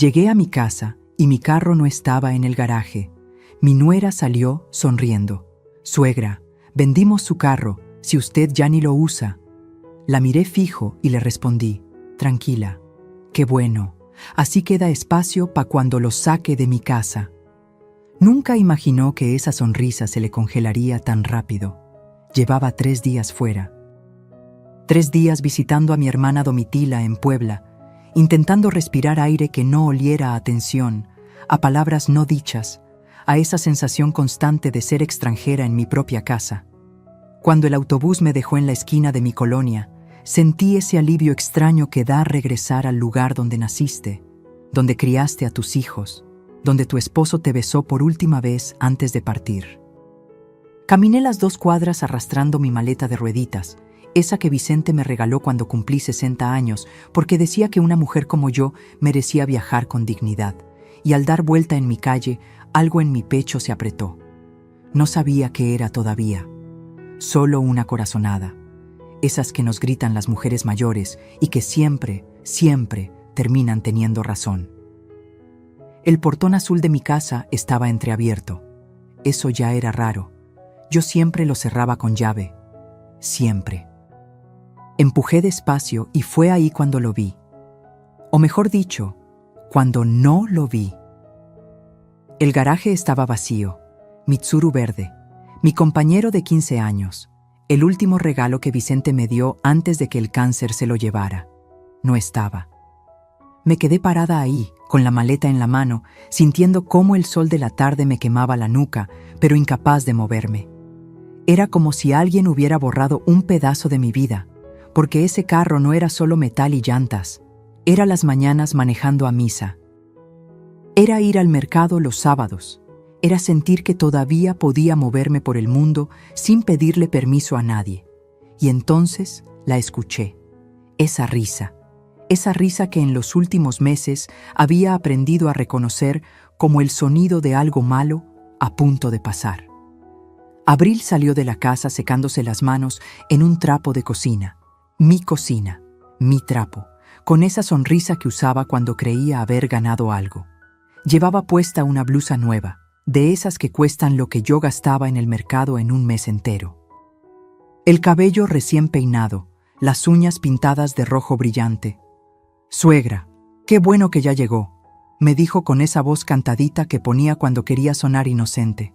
Llegué a mi casa y mi carro no estaba en el garaje. Mi nuera salió sonriendo. «Suegra, vendimos su carro, si usted ya ni lo usa». La miré fijo y le respondí: «Tranquila, qué bueno, así queda espacio pa' cuando lo saque de mi casa». Nunca imaginó que esa sonrisa se le congelaría tan rápido. Llevaba 3 días fuera. 3 días visitando a mi hermana Domitila en Puebla, intentando respirar aire que no oliera a tensión, a palabras no dichas, a esa sensación constante de ser extranjera en mi propia casa. Cuando el autobús me dejó en la esquina de mi colonia, sentí ese alivio extraño que da regresar al lugar donde naciste, donde criaste a tus hijos, donde tu esposo te besó por última vez antes de partir. Caminé las 2 cuadras arrastrando mi maleta de rueditas, esa que Vicente me regaló cuando cumplí 60 años, porque decía que una mujer como yo merecía viajar con dignidad, y al dar vuelta en mi calle, algo en mi pecho se apretó. No sabía qué era todavía, solo una corazonada, esas que nos gritan las mujeres mayores y que siempre, siempre terminan teniendo razón. El portón azul de mi casa estaba entreabierto. Eso ya era raro. Yo siempre lo cerraba con llave. Siempre. Empujé despacio y fue ahí cuando lo vi. O mejor dicho, cuando no lo vi. El garaje estaba vacío. Mitsuru verde. Mi compañero de 15 años. El último regalo que Vicente me dio antes de que el cáncer se lo llevara. No estaba. Me quedé parada ahí, con la maleta en la mano, sintiendo cómo el sol de la tarde me quemaba la nuca, pero incapaz de moverme. Era como si alguien hubiera borrado un pedazo de mi vida, porque ese carro no era solo metal y llantas, era las mañanas manejando a misa. Era ir al mercado los sábados, era sentir que todavía podía moverme por el mundo sin pedirle permiso a nadie. Y entonces la escuché, esa risa que en los últimos meses había aprendido a reconocer como el sonido de algo malo a punto de pasar. Abril salió de la casa secándose las manos en un trapo de cocina, mi trapo, con esa sonrisa que usaba cuando creía haber ganado algo. Llevaba puesta una blusa nueva, de esas que cuestan lo que yo gastaba en el mercado en un mes entero. El cabello recién peinado, las uñas pintadas de rojo brillante. «Suegra, qué bueno que ya llegó», me dijo con esa voz cantadita que ponía cuando quería sonar inocente.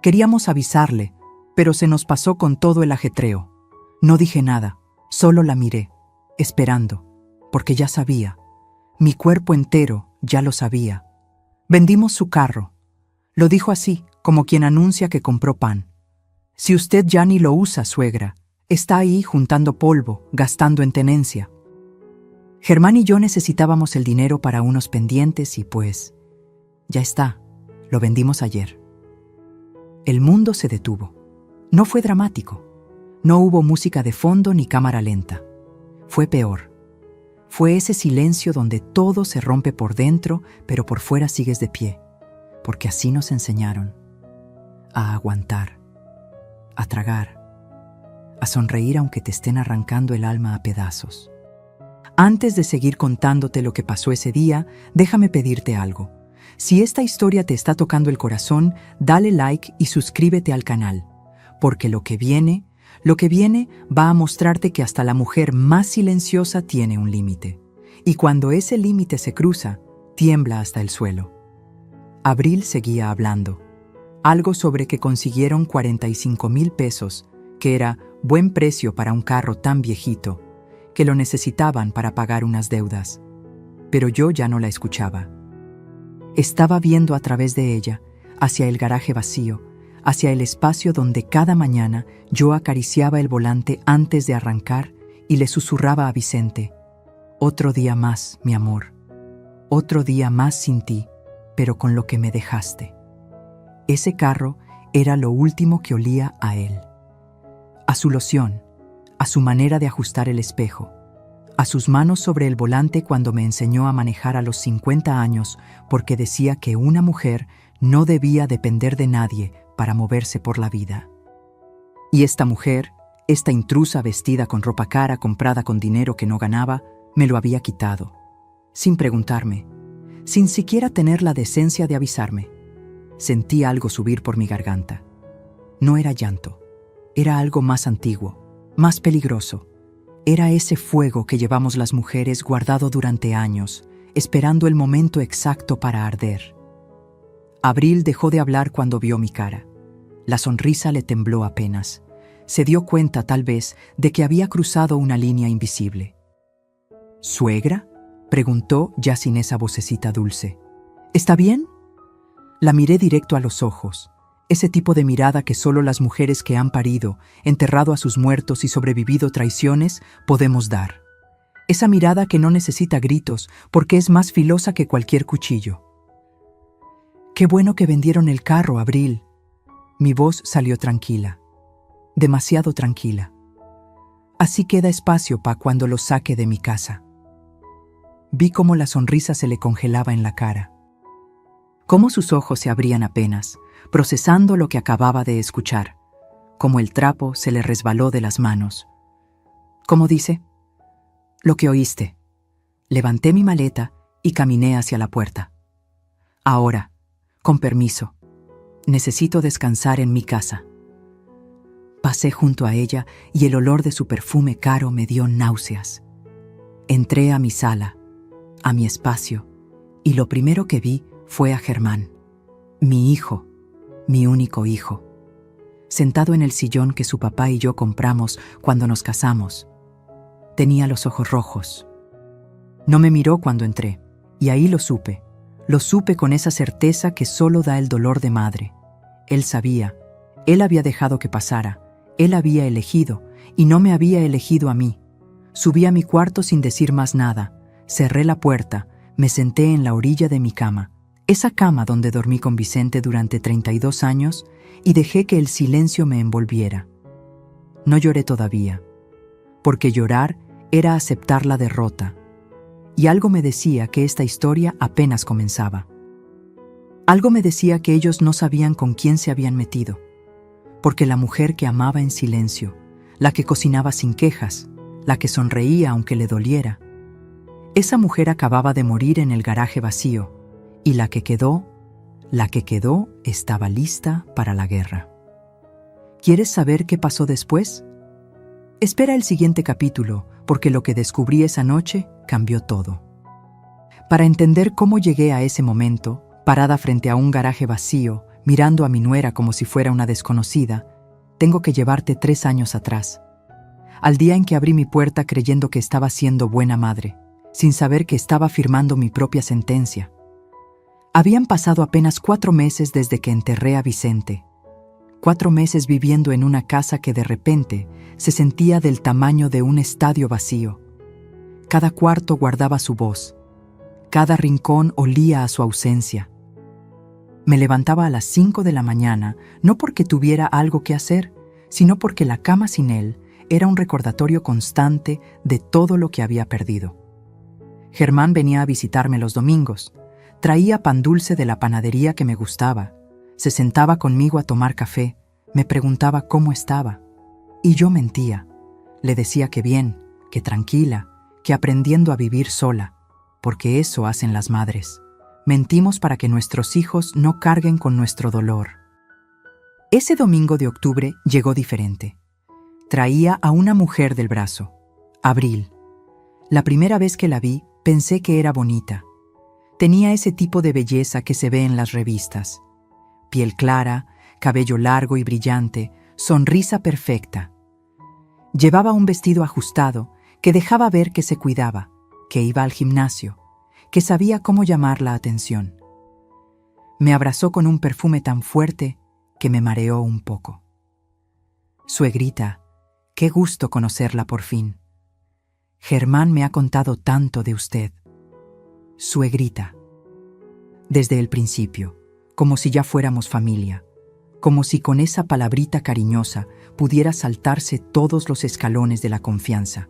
Queríamos avisarle, pero se nos pasó con todo el ajetreo. No dije nada, solo la miré, esperando, porque ya sabía. Mi cuerpo entero ya lo sabía. «Vendimos su carro», lo dijo así, como quien anuncia que compró pan. «Si usted ya ni lo usa, suegra, está ahí juntando polvo, gastando en tenencia». Germán y yo necesitábamos el dinero para unos pendientes y pues, ya está, lo vendimos ayer. El mundo se detuvo. No fue dramático. No hubo música de fondo ni cámara lenta. Fue peor. Fue ese silencio donde todo se rompe por dentro, pero por fuera sigues de pie, porque así nos enseñaron. A aguantar, a tragar, a sonreír aunque te estén arrancando el alma a pedazos. Antes de seguir contándote lo que pasó ese día, déjame pedirte algo. Si esta historia te está tocando el corazón, dale like y suscríbete al canal, porque lo que viene va a mostrarte que hasta la mujer más silenciosa tiene un límite. Y cuando ese límite se cruza, tiembla hasta el suelo. Abril seguía hablando. Algo sobre que consiguieron 45,000 pesos, que era buen precio para un carro tan viejito, que lo necesitaban para pagar unas deudas. Pero yo ya no la escuchaba. Estaba viendo a través de ella, hacia el garaje vacío, hacia el espacio donde cada mañana yo acariciaba el volante antes de arrancar y le susurraba a Vicente: «Otro día más, mi amor. Otro día más sin ti, pero con lo que me dejaste». Ese carro era lo último que olía a él. A su loción, a su manera de ajustar el espejo, a sus manos sobre el volante cuando me enseñó a manejar a los 50 años porque decía que una mujer no debía depender de nadie para moverse por la vida. Y esta mujer, esta intrusa vestida con ropa cara comprada con dinero que no ganaba, me lo había quitado, sin preguntarme. sin siquiera tener la decencia de avisarme. Sentí algo subir por mi garganta. No era llanto, era algo más antiguo, más peligroso. Era ese fuego que llevamos las mujeres guardado durante años, esperando el momento exacto para arder. Abril dejó de hablar cuando vio mi cara. La sonrisa le tembló apenas. Se dio cuenta, tal vez, de que había cruzado una línea invisible. ¿Suegra?, preguntó, ya sin esa vocecita dulce. ¿Está bien? La miré directo a los ojos. Ese tipo de mirada que solo las mujeres que han parido, enterrado a sus muertos y sobrevivido traiciones, podemos dar. Esa mirada que no necesita gritos porque es más filosa que cualquier cuchillo. «Qué bueno que vendieron el carro, Abril». Mi voz salió tranquila. Demasiado tranquila. Así queda espacio para cuando lo saque de mi casa. Vi cómo la sonrisa se le congelaba en la cara. Cómo sus ojos se abrían apenas, procesando lo que acababa de escuchar. Cómo el trapo se le resbaló de las manos. ¿Cómo dice? Lo que oíste. Levanté mi maleta y caminé hacia la puerta. Ahora, con permiso, necesito descansar en mi casa. Pasé junto a ella y el olor de su perfume caro me dio náuseas. Entré a mi sala, a mi espacio, y lo primero que vi fue a Germán, mi hijo, mi único hijo, sentado en el sillón que su papá y yo compramos cuando nos casamos. Tenía los ojos rojos. No me miró cuando entré, y ahí lo supe con esa certeza que solo da el dolor de madre. Él sabía, él había dejado que pasara, él había elegido, y no me había elegido a mí. Subí a mi cuarto sin decir más nada, cerré la puerta, me senté en la orilla de mi cama, esa cama donde dormí con Vicente durante 32 años, y dejé que el silencio me envolviera. No lloré todavía, porque llorar era aceptar la derrota, y algo me decía que esta historia apenas comenzaba. Algo me decía que ellos no sabían con quién se habían metido, porque la mujer que amaba en silencio, la que cocinaba sin quejas, la que sonreía aunque le doliera, esa mujer acababa de morir en el garaje vacío, y la que quedó estaba lista para la guerra. ¿Quieres saber qué pasó después? Espera el siguiente capítulo, porque lo que descubrí esa noche cambió todo. Para entender cómo llegué a ese momento, parada frente a un garaje vacío, mirando a mi nuera como si fuera una desconocida, tengo que llevarte 3 años atrás. Al día en que abrí mi puerta creyendo que estaba siendo buena madre, sin saber que estaba firmando mi propia sentencia. Habían pasado apenas 4 meses desde que enterré a Vicente. 4 meses viviendo en una casa que de repente se sentía del tamaño de un estadio vacío. Cada cuarto guardaba su voz. Cada rincón olía a su ausencia. Me levantaba a las 5 de la mañana, no porque tuviera algo que hacer, sino porque la cama sin él era un recordatorio constante de todo lo que había perdido. Germán venía a visitarme los domingos. Traía pan dulce de la panadería que me gustaba. Se sentaba conmigo a tomar café. Me preguntaba cómo estaba. Y yo mentía. Le decía que bien, que tranquila, que aprendiendo a vivir sola, porque eso hacen las madres. Mentimos para que nuestros hijos no carguen con nuestro dolor. Ese domingo de octubre llegó diferente. Traía a una mujer del brazo, Abril. La primera vez que la vi, pensé que era bonita. Tenía ese tipo de belleza que se ve en las revistas. Piel clara, cabello largo y brillante, sonrisa perfecta. Llevaba un vestido ajustado que dejaba ver que se cuidaba, que iba al gimnasio, que sabía cómo llamar la atención. Me abrazó con un perfume tan fuerte que me mareó un poco. Suegrita, qué gusto conocerla por fin. Germán me ha contado tanto de usted. Suegrita. Desde el principio, como si ya fuéramos familia, como si con esa palabrita cariñosa pudiera saltarse todos los escalones de la confianza.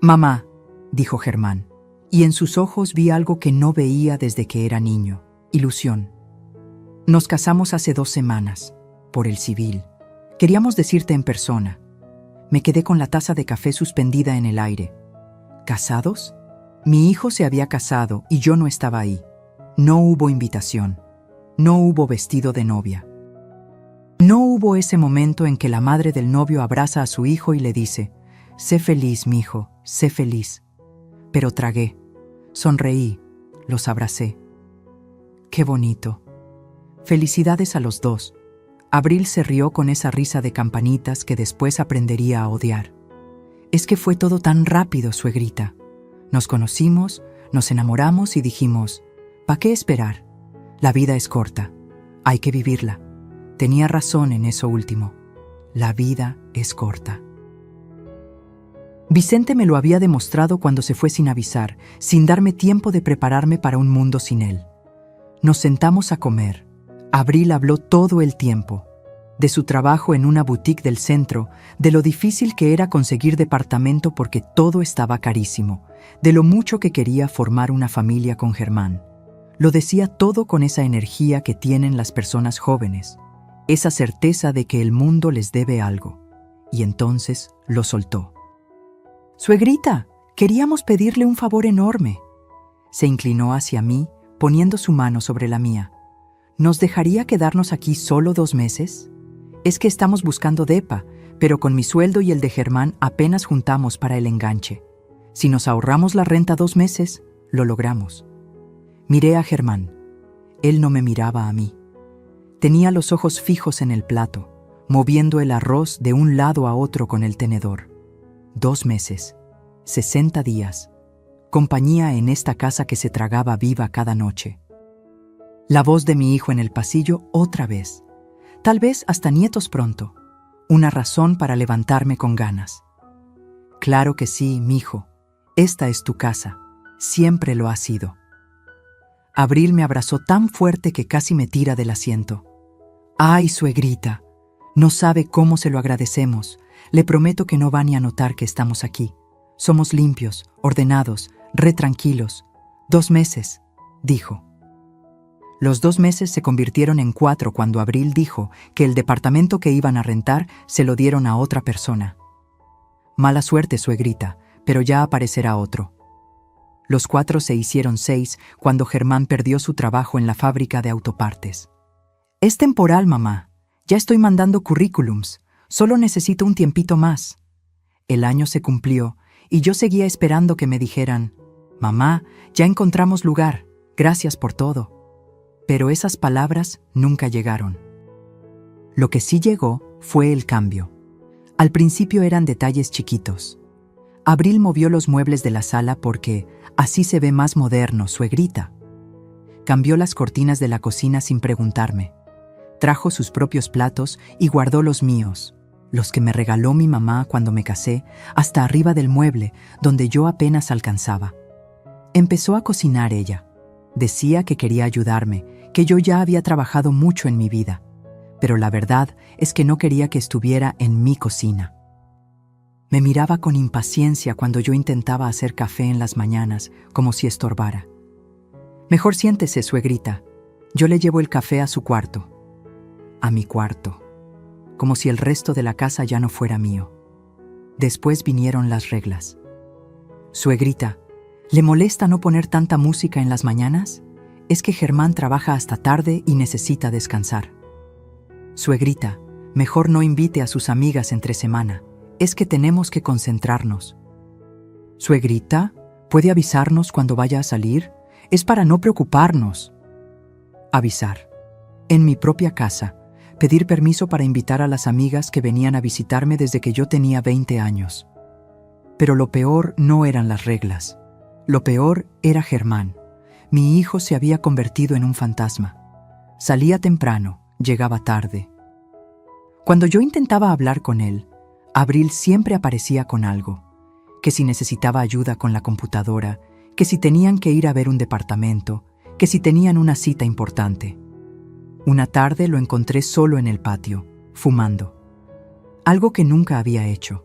Mamá, dijo Germán, y en sus ojos vi algo que no veía desde que era niño, ilusión. Nos casamos hace 2 semanas, por el civil. Queríamos decirte en persona. Me quedé con la taza de café suspendida en el aire. ¿Casados? Mi hijo se había casado y yo no estaba ahí. No hubo invitación. No hubo vestido de novia. No hubo ese momento en que la madre del novio abraza a su hijo y le dice: «Sé feliz, mijo, sé feliz». Pero tragué, sonreí, los abracé. ¡Qué bonito! Felicidades a los dos. Abril se rió con esa risa de campanitas que después aprendería a odiar. Es que fue todo tan rápido, suegrita. Nos conocimos, nos enamoramos y dijimos: ¿pa' qué esperar? La vida es corta, hay que vivirla. Tenía razón en eso último. La vida es corta. Vicente me lo había demostrado cuando se fue sin avisar, sin darme tiempo de prepararme para un mundo sin él. Nos sentamos a comer. Abril habló todo el tiempo. De su trabajo en una boutique del centro, de lo difícil que era conseguir departamento porque todo estaba carísimo, de lo mucho que quería formar una familia con Germán. Lo decía todo con esa energía que tienen las personas jóvenes, esa certeza de que el mundo les debe algo. Y entonces lo soltó. «Suegrita, queríamos pedirle un favor enorme». Se inclinó hacia mí, poniendo su mano sobre la mía. «¿Nos dejaría quedarnos aquí solo 2 meses? Es que estamos buscando depa, pero con mi sueldo y el de Germán apenas juntamos para el enganche. Si nos ahorramos la renta 2 meses, lo logramos». Miré a Germán. Él no me miraba a mí. Tenía los ojos fijos en el plato, moviendo el arroz de un lado a otro con el tenedor. 2 meses, 60 días, compañía en esta casa que se tragaba viva cada noche. La voz de mi hijo en el pasillo otra vez. Tal vez hasta nietos pronto. Una razón para levantarme con ganas. «Claro que sí, mijo. Esta es tu casa. Siempre lo ha sido». Abril me abrazó tan fuerte que casi me tira del asiento. «Ay, suegrita, no sabe cómo se lo agradecemos. Le prometo que no va ni a notar que estamos aquí. Somos limpios, ordenados, re tranquilos. 2 meses», dijo. Los 2 meses se convirtieron en 4 cuando Abril dijo que el departamento que iban a rentar se lo dieron a otra persona. «Mala suerte, suegrita, pero ya aparecerá otro». Los 4 se hicieron 6 cuando Germán perdió su trabajo en la fábrica de autopartes. «Es temporal, mamá. Ya estoy mandando currículums. Solo necesito un tiempito más». El año se cumplió y yo seguía esperando que me dijeran: «Mamá, ya encontramos lugar. Gracias por todo». Pero esas palabras nunca llegaron. Lo que sí llegó fue el cambio. Al principio eran detalles chiquitos. Abril movió los muebles de la sala porque así se ve más moderno, suegrita. Cambió las cortinas de la cocina sin preguntarme. Trajo sus propios platos y guardó los míos, los que me regaló mi mamá cuando me casé, hasta arriba del mueble, donde yo apenas alcanzaba. Empezó a cocinar ella. Decía que quería ayudarme, que yo ya había trabajado mucho en mi vida, pero la verdad es que no quería que estuviera en mi cocina. Me miraba con impaciencia cuando yo intentaba hacer café en las mañanas, como si estorbara. «Mejor siéntese, suegrita. Yo le llevo el café a su cuarto». A mi cuarto, como si el resto de la casa ya no fuera mío. Después vinieron las reglas. «Suegrita, ¿le molesta no poner tanta música en las mañanas? Es que Germán trabaja hasta tarde y necesita descansar». «Suegrita, mejor no invite a sus amigas entre semana. Es que tenemos que concentrarnos». «Suegrita, ¿puede avisarnos cuando vaya a salir? Es para no preocuparnos». Avisar. En mi propia casa. Pedir permiso para invitar a las amigas que venían a visitarme desde que yo tenía 20 años. Pero lo peor no eran las reglas. Lo peor era Germán. Mi hijo se había convertido en un fantasma. Salía temprano, llegaba tarde. Cuando yo intentaba hablar con él, Abril siempre aparecía con algo. Que si necesitaba ayuda con la computadora, que si tenían que ir a ver un departamento, que si tenían una cita importante. Una tarde lo encontré solo en el patio, fumando. Algo que nunca había hecho.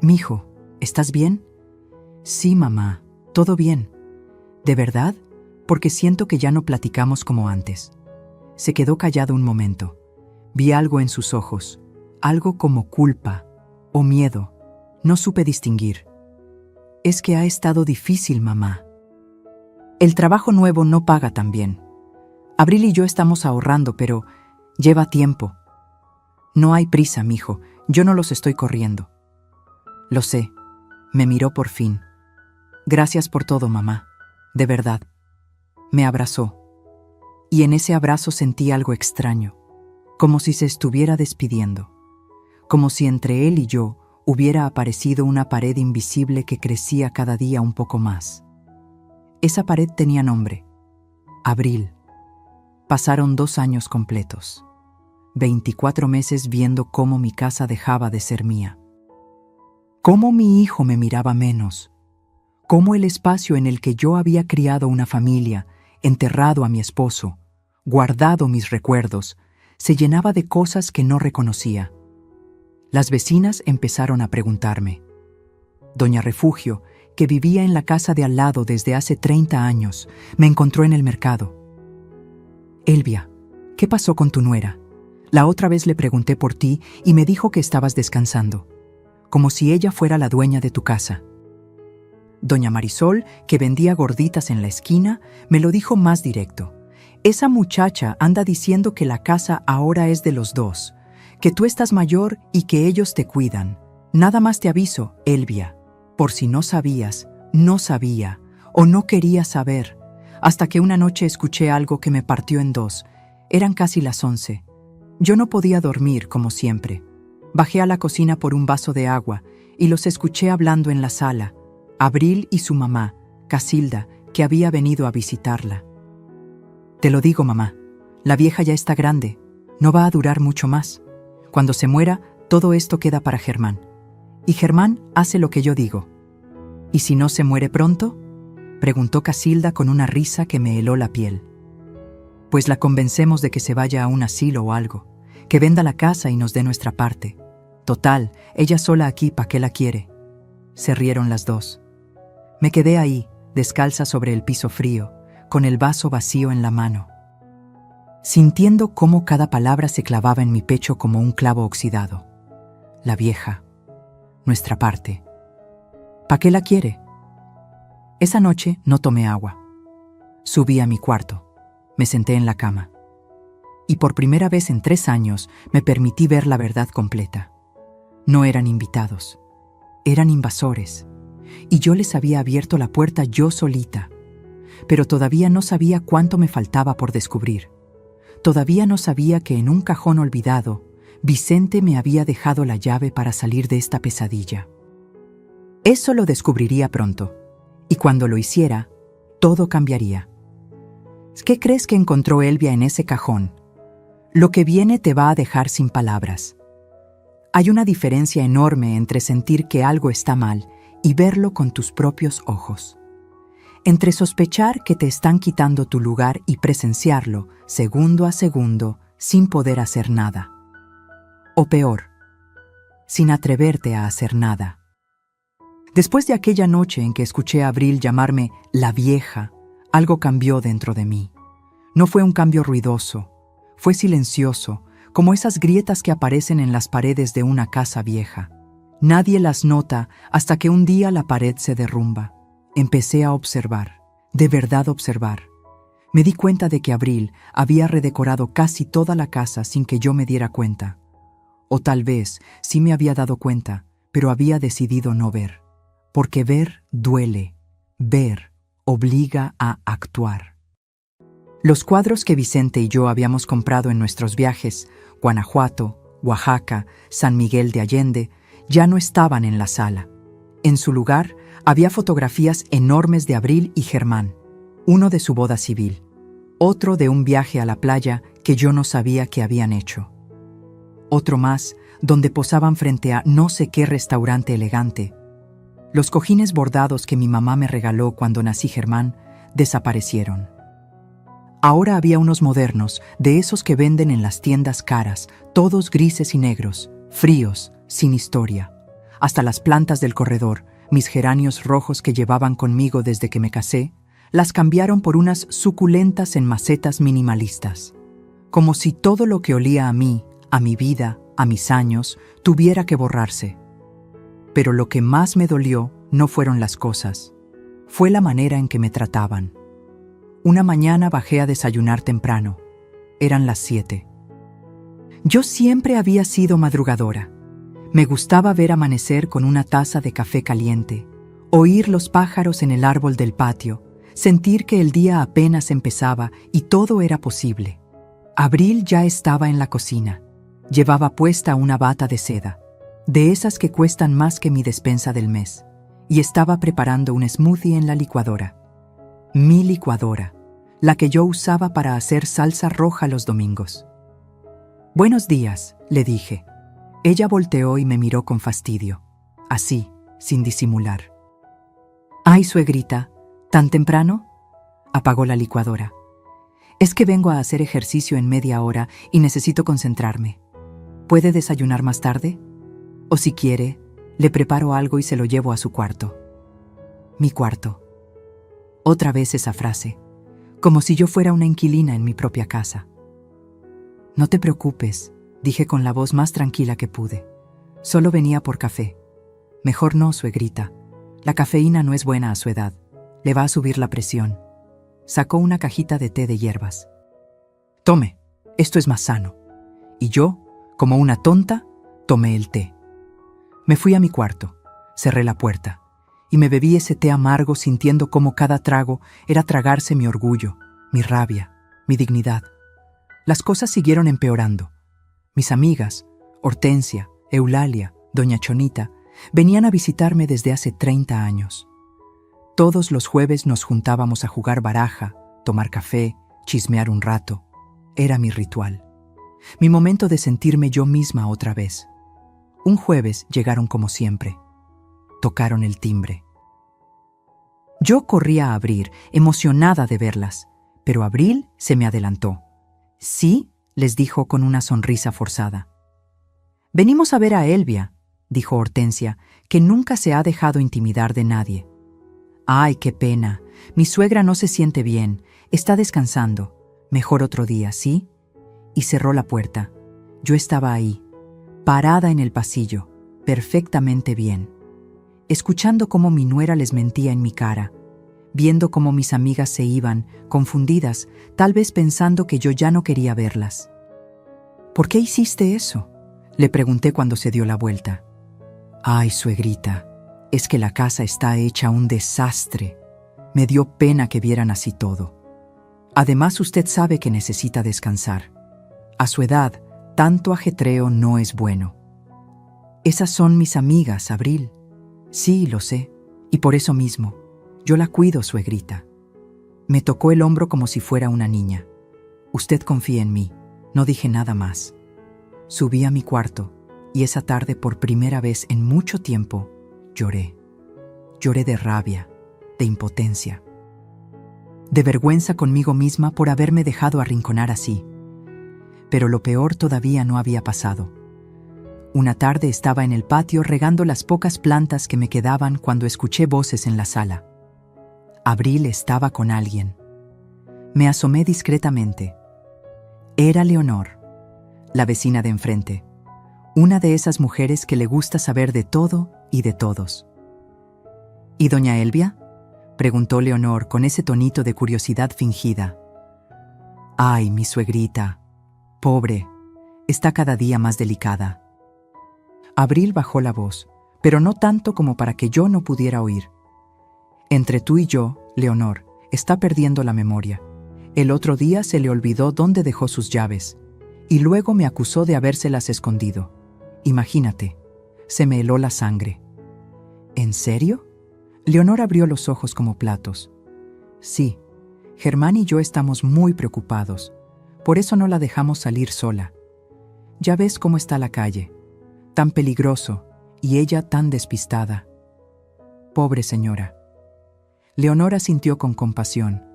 «Mijo, ¿estás bien?» «Sí, mamá, todo bien». «¿De verdad? Porque siento que ya no platicamos como antes». Se quedó callado un momento. Vi algo en sus ojos, algo como culpa o miedo. No supe distinguir. «Es que ha estado difícil, mamá». El trabajo nuevo no paga tan bien. Abril y yo estamos ahorrando, pero lleva tiempo. No hay prisa, mijo, yo no los estoy corriendo. Lo sé, me miró por fin. Gracias por todo, mamá, de verdad. Me abrazó. Y en ese abrazo sentí algo extraño, como si se estuviera despidiendo, como si entre él y yo hubiera aparecido una pared invisible que crecía cada día un poco más. Esa pared tenía nombre: Abril. Pasaron 2 años completos, 24 meses viendo cómo mi casa dejaba de ser mía, cómo mi hijo me miraba menos, cómo el espacio en el que yo había criado una familia, enterrado a mi esposo, guardado mis recuerdos, se llenaba de cosas que no reconocía. Las vecinas empezaron a preguntarme. Doña Refugio, que vivía en la casa de al lado desde hace 30 años, me encontró en el mercado. Elvia, ¿qué pasó con tu nuera? La otra vez le pregunté por ti y me dijo que estabas descansando, como si ella fuera la dueña de tu casa. Doña Marisol, que vendía gorditas en la esquina, me lo dijo más directo. Esa muchacha anda diciendo que la casa ahora es de los dos, que tú estás mayor y que ellos te cuidan. Nada más te aviso, Elvia, por si no sabías, no sabía o no quería saber, hasta que una noche escuché algo que me partió en dos. Eran casi las 11. Yo no podía dormir como siempre. Bajé a la cocina por un vaso de agua y los escuché hablando en la sala. Abril y su mamá, Casilda, que había venido a visitarla. Te lo digo, mamá, la vieja ya está grande, no va a durar mucho más. Cuando se muera, todo esto queda para Germán. Y Germán hace lo que yo digo. ¿Y si no se muere pronto?, preguntó Casilda con una risa que me heló la piel. Pues la convencemos de que se vaya a un asilo o algo, que venda la casa y nos dé nuestra parte. Total, ella sola aquí, ¿pa' qué la quiere? Se rieron las dos. Me quedé ahí, descalza sobre el piso frío, con el vaso vacío en la mano, sintiendo cómo cada palabra se clavaba en mi pecho como un clavo oxidado. La vieja, nuestra parte. ¿Pa' qué la quiere? Esa noche no tomé agua. Subí a mi cuarto, me senté en la cama. Y por primera vez en 3 años me permití ver la verdad completa. No eran invitados, eran invasores. Y yo les había abierto la puerta yo solita. Pero todavía no sabía cuánto me faltaba por descubrir. Todavía no sabía que en un cajón olvidado, Vicente me había dejado la llave para salir de esta pesadilla. Eso lo descubriría pronto, y cuando lo hiciera, todo cambiaría. ¿Qué crees que encontró Elvia en ese cajón? Lo que viene te va a dejar sin palabras. Hay una diferencia enorme entre sentir que algo está mal y verlo con tus propios ojos. Entre sospechar que te están quitando tu lugar y presenciarlo, segundo a segundo, sin poder hacer nada. O peor, sin atreverte a hacer nada. Después de aquella noche en que escuché a Abril llamarme la vieja, algo cambió dentro de mí. No fue un cambio ruidoso, fue silencioso, como esas grietas que aparecen en las paredes de una casa vieja. Nadie las nota hasta que un día la pared se derrumba. Empecé a observar, de verdad observar. Me di cuenta de que Abril había redecorado casi toda la casa sin que yo me diera cuenta. O tal vez sí me había dado cuenta, pero había decidido no ver. Porque ver duele, ver obliga a actuar. Los cuadros que Vicente y yo habíamos comprado en nuestros viajes, Guanajuato, Oaxaca, San Miguel de Allende, ya no estaban en la sala. En su lugar, había fotografías enormes de Abril y Germán, uno de su boda civil, otro de un viaje a la playa que yo no sabía que habían hecho. Otro más, donde posaban frente a no sé qué restaurante elegante. Los cojines bordados que mi mamá me regaló cuando nací Germán desaparecieron. Ahora había unos modernos, de esos que venden en las tiendas caras, todos grises y negros, fríos, sin historia. Hasta las plantas del corredor, mis geranios rojos que llevaban conmigo desde que me casé, las cambiaron por unas suculentas en macetas minimalistas. Como si todo lo que olía a mí, a mi vida, a mis años, tuviera que borrarse. Pero lo que más me dolió no fueron las cosas, fue la manera en que me trataban. Una mañana bajé a desayunar temprano. Eran las 7. Yo siempre había sido madrugadora. Me gustaba ver amanecer con una taza de café caliente, oír los pájaros en el árbol del patio, sentir que el día apenas empezaba y todo era posible. Abril ya estaba en la cocina. Llevaba puesta una bata de seda, de esas que cuestan más que mi despensa del mes, y estaba preparando un smoothie en la licuadora. Mi licuadora, la que yo usaba para hacer salsa roja los domingos. «Buenos días», le dije. Ella volteó y me miró con fastidio, así, sin disimular. «Ay, suegrita, ¿tan temprano?». Apagó la licuadora. «Es que vengo a hacer ejercicio en media hora y necesito concentrarme. ¿Puede desayunar más tarde? O si quiere, le preparo algo y se lo llevo a su cuarto». Mi cuarto. Otra vez esa frase, como si yo fuera una inquilina en mi propia casa. «No te preocupes», dije con la voz más tranquila que pude. «Solo venía por café». «Mejor no, suegrita. La cafeína no es buena a su edad. Le va a subir la presión». Sacó una cajita de té de hierbas. «Tome, esto es más sano». Y yo, como una tonta, tomé el té. Me fui a mi cuarto, cerré la puerta y me bebí ese té amargo sintiendo cómo cada trago era tragarse mi orgullo, mi rabia, mi dignidad. Las cosas siguieron empeorando. Mis amigas, Hortensia, Eulalia, Doña Chonita, venían a visitarme desde hace 30 años. Todos los jueves nos juntábamos a jugar baraja, tomar café, chismear un rato. Era mi ritual. Mi momento de sentirme yo misma otra vez. Un jueves llegaron como siempre. Tocaron el timbre. Yo corría a abrir, emocionada de verlas, pero Abril se me adelantó. «Sí», les dijo con una sonrisa forzada. «Venimos a ver a Elvia», dijo Hortensia, que nunca se ha dejado intimidar de nadie. «Ay, qué pena. Mi suegra no se siente bien. Está descansando. Mejor otro día, ¿sí?». Y cerró la puerta. Yo estaba ahí, parada en el pasillo, perfectamente bien, escuchando cómo mi nuera les mentía en mi cara, viendo cómo mis amigas se iban, confundidas, tal vez pensando que yo ya no quería verlas. «¿Por qué hiciste eso?», le pregunté cuando se dio la vuelta. «Ay, suegrita, es que la casa está hecha un desastre. Me dio pena que vieran así todo. Además, usted sabe que necesita descansar. A su edad, tanto ajetreo no es bueno». «Esas son mis amigas, Abril». «Sí, lo sé, y por eso mismo. Yo la cuido, suegrita». Me tocó el hombro como si fuera una niña. «Usted confía en mí». No dije nada más. Subí a mi cuarto y esa tarde, por primera vez en mucho tiempo, lloré. Lloré de rabia, de impotencia, de vergüenza conmigo misma por haberme dejado arrinconar así. Pero lo peor todavía no había pasado. Una tarde estaba en el patio regando las pocas plantas que me quedaban cuando escuché voces en la sala. Abril estaba con alguien. Me asomé discretamente. Era Leonor, la vecina de enfrente, una de esas mujeres que le gusta saber de todo y de todos. «¿Y doña Elvia?», preguntó Leonor con ese tonito de curiosidad fingida. «Ay, mi suegrita, pobre, está cada día más delicada». Abril bajó la voz, pero no tanto como para que yo no pudiera oír. «Entre tú y yo, Leonor, está perdiendo la memoria. El otro día se le olvidó dónde dejó sus llaves, y luego me acusó de habérselas escondido. Imagínate, se me heló la sangre». «¿En serio?». Leonor abrió los ojos como platos. «Sí, Germán y yo estamos muy preocupados. Por eso no la dejamos salir sola. Ya ves cómo está la calle. Tan peligroso, y ella tan despistada. Pobre señora». Leonor asintió con compasión.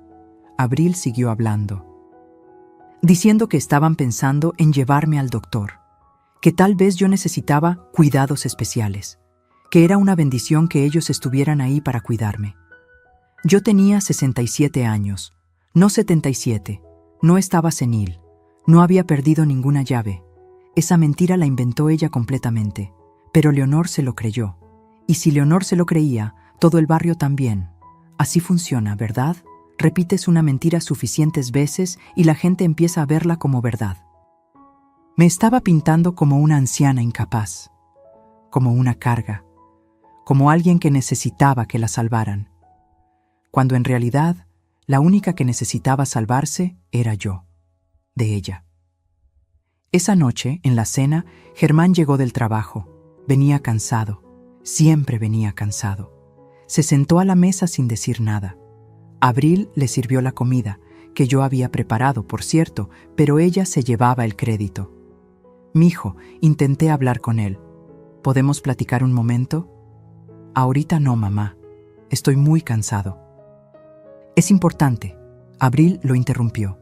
Abril siguió hablando, diciendo que estaban pensando en llevarme al doctor, que tal vez yo necesitaba cuidados especiales, que era una bendición que ellos estuvieran ahí para cuidarme. Yo tenía 67 años, no 77, no estaba senil, no había perdido ninguna llave. Esa mentira la inventó ella completamente, pero Leonor se lo creyó. Y si Leonor se lo creía, todo el barrio también. Así funciona, ¿verdad? Repites una mentira suficientes veces y la gente empieza a verla como verdad. Me estaba pintando como una anciana incapaz, como una carga, como alguien que necesitaba que la salvaran, cuando en realidad la única que necesitaba salvarse era yo, de ella. Esa noche, en la cena, Germán llegó del trabajo. Venía cansado, siempre venía cansado. Se sentó a la mesa sin decir nada. Abril le sirvió la comida, que yo había preparado, por cierto, pero ella se llevaba el crédito. «Mijo», intenté hablar con él. «¿Podemos platicar un momento?» «Ahorita no, mamá. Estoy muy cansado». «Es importante». Abril lo interrumpió.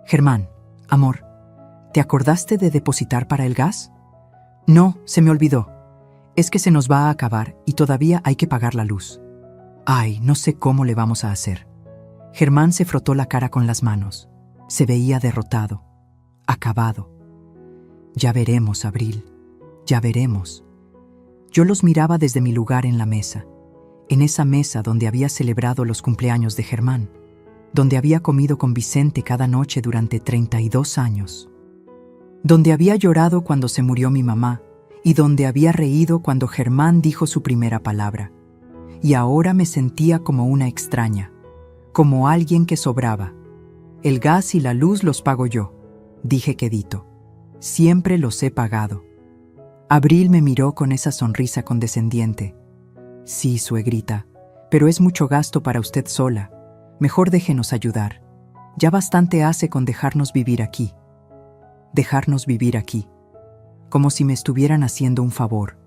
«Germán, amor, ¿te acordaste de depositar para el gas?» «No, se me olvidó. Es que se nos va a acabar y todavía hay que pagar la luz». «Ay, no sé cómo le vamos a hacer». Germán se frotó la cara con las manos. Se veía derrotado, acabado. «Ya veremos, Abril, ya veremos». Yo los miraba desde mi lugar en la mesa, en esa mesa donde había celebrado los cumpleaños de Germán, donde había comido con Vicente cada noche durante 32 años, donde había llorado cuando se murió mi mamá y donde había reído cuando Germán dijo su primera palabra. Y ahora me sentía como una extraña, como alguien que sobraba. «El gas y la luz los pago yo», dije quedito. «Siempre los he pagado». Abril me miró con esa sonrisa condescendiente. «Sí, suegrita, pero es mucho gasto para usted sola. Mejor déjenos ayudar. Ya bastante hace con dejarnos vivir aquí». Dejarnos vivir aquí. Como si me estuvieran haciendo un favor.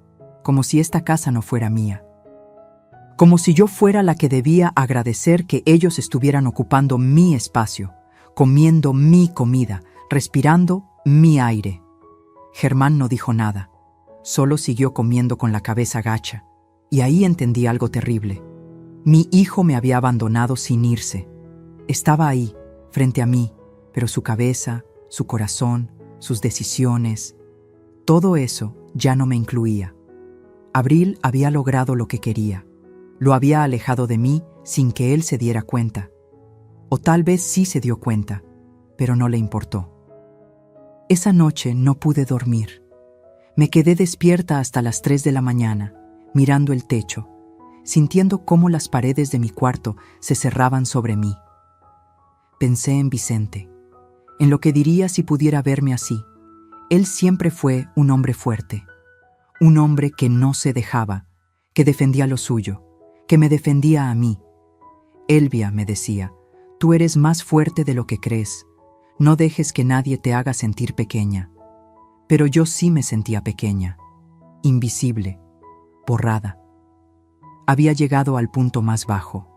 Como si esta casa no fuera mía. Como si yo fuera la que debía agradecer que ellos estuvieran ocupando mi espacio, comiendo mi comida, respirando mi aire. Germán no dijo nada. Solo siguió comiendo con la cabeza gacha. Y ahí entendí algo terrible. Mi hijo me había abandonado sin irse. Estaba ahí, frente a mí, pero su cabeza, su corazón, sus decisiones, todo eso ya no me incluía. Abril había logrado lo que quería. Lo había alejado de mí sin que él se diera cuenta. O tal vez sí se dio cuenta, pero no le importó. Esa noche no pude dormir. Me quedé despierta hasta las 3 de la mañana, mirando el techo, sintiendo cómo las paredes de mi cuarto se cerraban sobre mí. Pensé en Vicente, en lo que diría si pudiera verme así. Él siempre fue un hombre fuerte, un hombre que no se dejaba, que defendía lo suyo, que me defendía a mí. «Elvia», me decía, «tú eres más fuerte de lo que crees. No dejes que nadie te haga sentir pequeña». Pero yo sí me sentía pequeña, invisible, borrada. Había llegado al punto más bajo.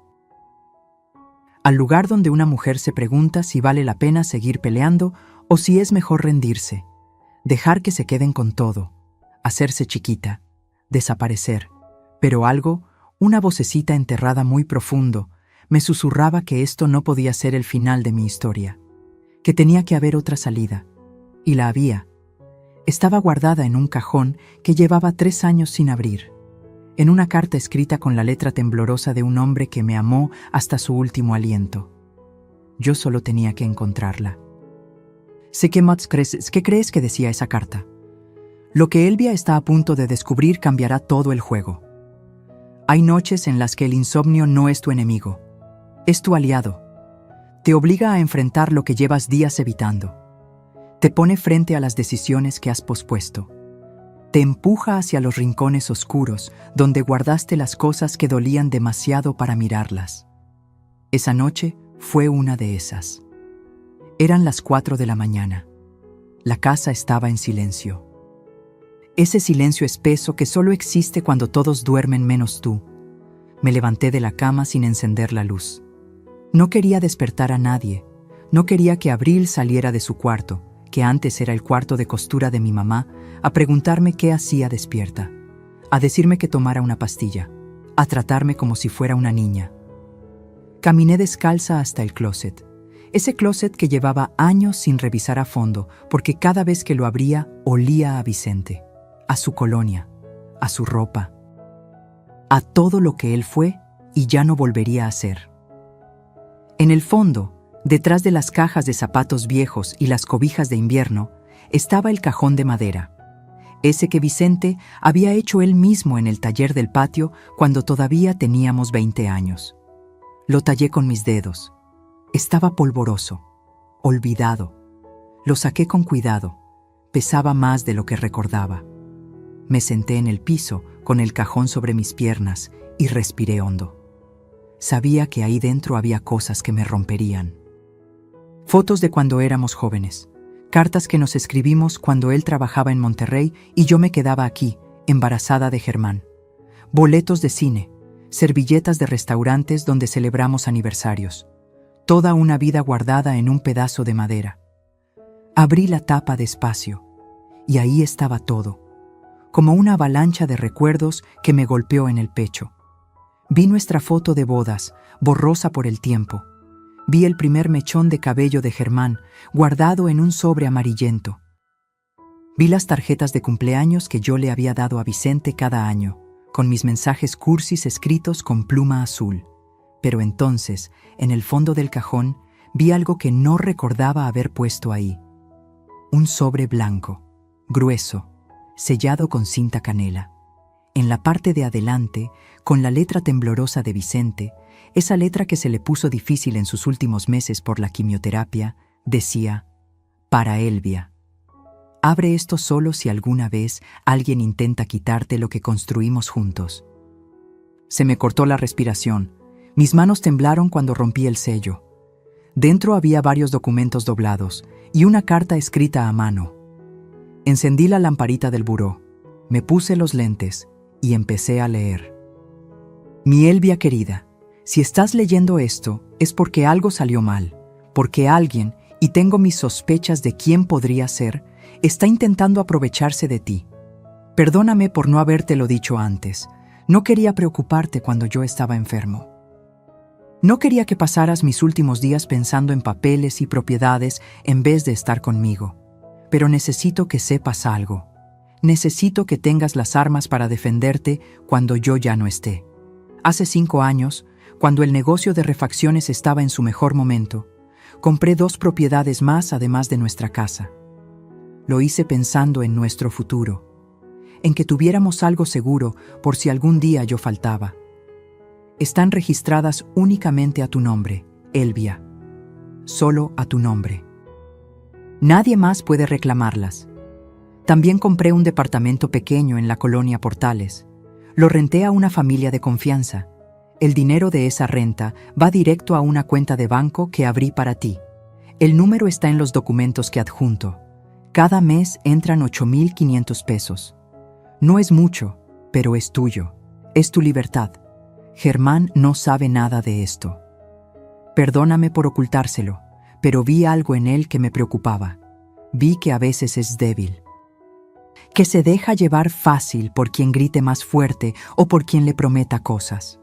Al lugar donde una mujer se pregunta si vale la pena seguir peleando o si es mejor rendirse, dejar que se queden con todo, hacerse chiquita, desaparecer. Pero algo, una vocecita enterrada muy profundo, me susurraba que esto no podía ser el final de mi historia, que tenía que haber otra salida. Y la había. Estaba guardada en un cajón que llevaba 3 años sin abrir, en una carta escrita con la letra temblorosa de un hombre que me amó hasta su último aliento. Yo solo tenía que encontrarla. ¿Qué crees que decía esa carta? Lo que Elvia está a punto de descubrir cambiará todo el juego. Hay noches en las que el insomnio no es tu enemigo, es tu aliado. Te obliga a enfrentar lo que llevas días evitando. Te pone frente a las decisiones que has pospuesto. Te empuja hacia los rincones oscuros donde guardaste las cosas que dolían demasiado para mirarlas. Esa noche fue una de esas. Eran las 4 de la mañana. La casa estaba en silencio. Ese silencio espeso que solo existe cuando todos duermen menos tú. Me levanté de la cama sin encender la luz. No quería despertar a nadie. No quería que Abril saliera de su cuarto, que antes era el cuarto de costura de mi mamá, a preguntarme qué hacía despierta, a decirme que tomara una pastilla, a tratarme como si fuera una niña. Caminé descalza hasta el closet, ese closet que llevaba años sin revisar a fondo, porque cada vez que lo abría olía a Vicente, a su colonia, a su ropa, a todo lo que él fue y ya no volvería a ser. En el fondo, detrás de las cajas de zapatos viejos y las cobijas de invierno, estaba el cajón de madera, ese que Vicente había hecho él mismo en el taller del patio cuando todavía teníamos 20 años. Lo tallé con mis dedos. Estaba polvoroso, olvidado. Lo saqué con cuidado. Pesaba más de lo que recordaba. Me senté en el piso con el cajón sobre mis piernas y respiré hondo. Sabía que ahí dentro había cosas que me romperían. Fotos de cuando éramos jóvenes. Cartas que nos escribimos cuando él trabajaba en Monterrey y yo me quedaba aquí, embarazada de Germán. Boletos de cine, servilletas de restaurantes donde celebramos aniversarios. Toda una vida guardada en un pedazo de madera. Abrí la tapa despacio, y ahí estaba todo, como una avalancha de recuerdos que me golpeó en el pecho. Vi nuestra foto de bodas, borrosa por el tiempo. Vi el primer mechón de cabello de Germán, guardado en un sobre amarillento. Vi las tarjetas de cumpleaños que yo le había dado a Vicente cada año, con mis mensajes cursis escritos con pluma azul. Pero entonces, en el fondo del cajón, vi algo que no recordaba haber puesto ahí. Un sobre blanco, grueso, sellado con cinta canela. En la parte de adelante, con la letra temblorosa de Vicente, esa letra que se le puso difícil en sus últimos meses por la quimioterapia, decía: para Elvia. Abre esto solo si alguna vez alguien intenta quitarte lo que construimos juntos. Se me cortó la respiración. Mis manos temblaron cuando rompí el sello. Dentro había varios documentos doblados y una carta escrita a mano. Encendí la lamparita del buró, me puse los lentes y empecé a leer. Mi Elvia querida, si estás leyendo esto es porque algo salió mal, porque alguien, y tengo mis sospechas de quién podría ser, está intentando aprovecharse de ti. Perdóname por no habértelo dicho antes. No quería preocuparte cuando yo estaba enfermo. No quería que pasaras mis últimos días pensando en papeles y propiedades en vez de estar conmigo. Pero necesito que sepas algo. Necesito que tengas las armas para defenderte cuando yo ya no esté. Hace 5 años, cuando el negocio de refacciones estaba en su mejor momento, compré 2 propiedades más además de nuestra casa. Lo hice pensando en nuestro futuro, en que tuviéramos algo seguro por si algún día yo faltaba. Están registradas únicamente a tu nombre, Elvia. Solo a tu nombre. Nadie más puede reclamarlas. También compré un departamento pequeño en la colonia Portales. Lo renté a una familia de confianza. El dinero de esa renta va directo a una cuenta de banco que abrí para ti. El número está en los documentos que adjunto. Cada mes entran 8,500 pesos. No es mucho, pero es tuyo. Es tu libertad. Germán no sabe nada de esto. Perdóname por ocultárselo, pero vi algo en él que me preocupaba. Vi que a veces es débil. Que se deja llevar fácil por quien grite más fuerte o por quien le prometa cosas.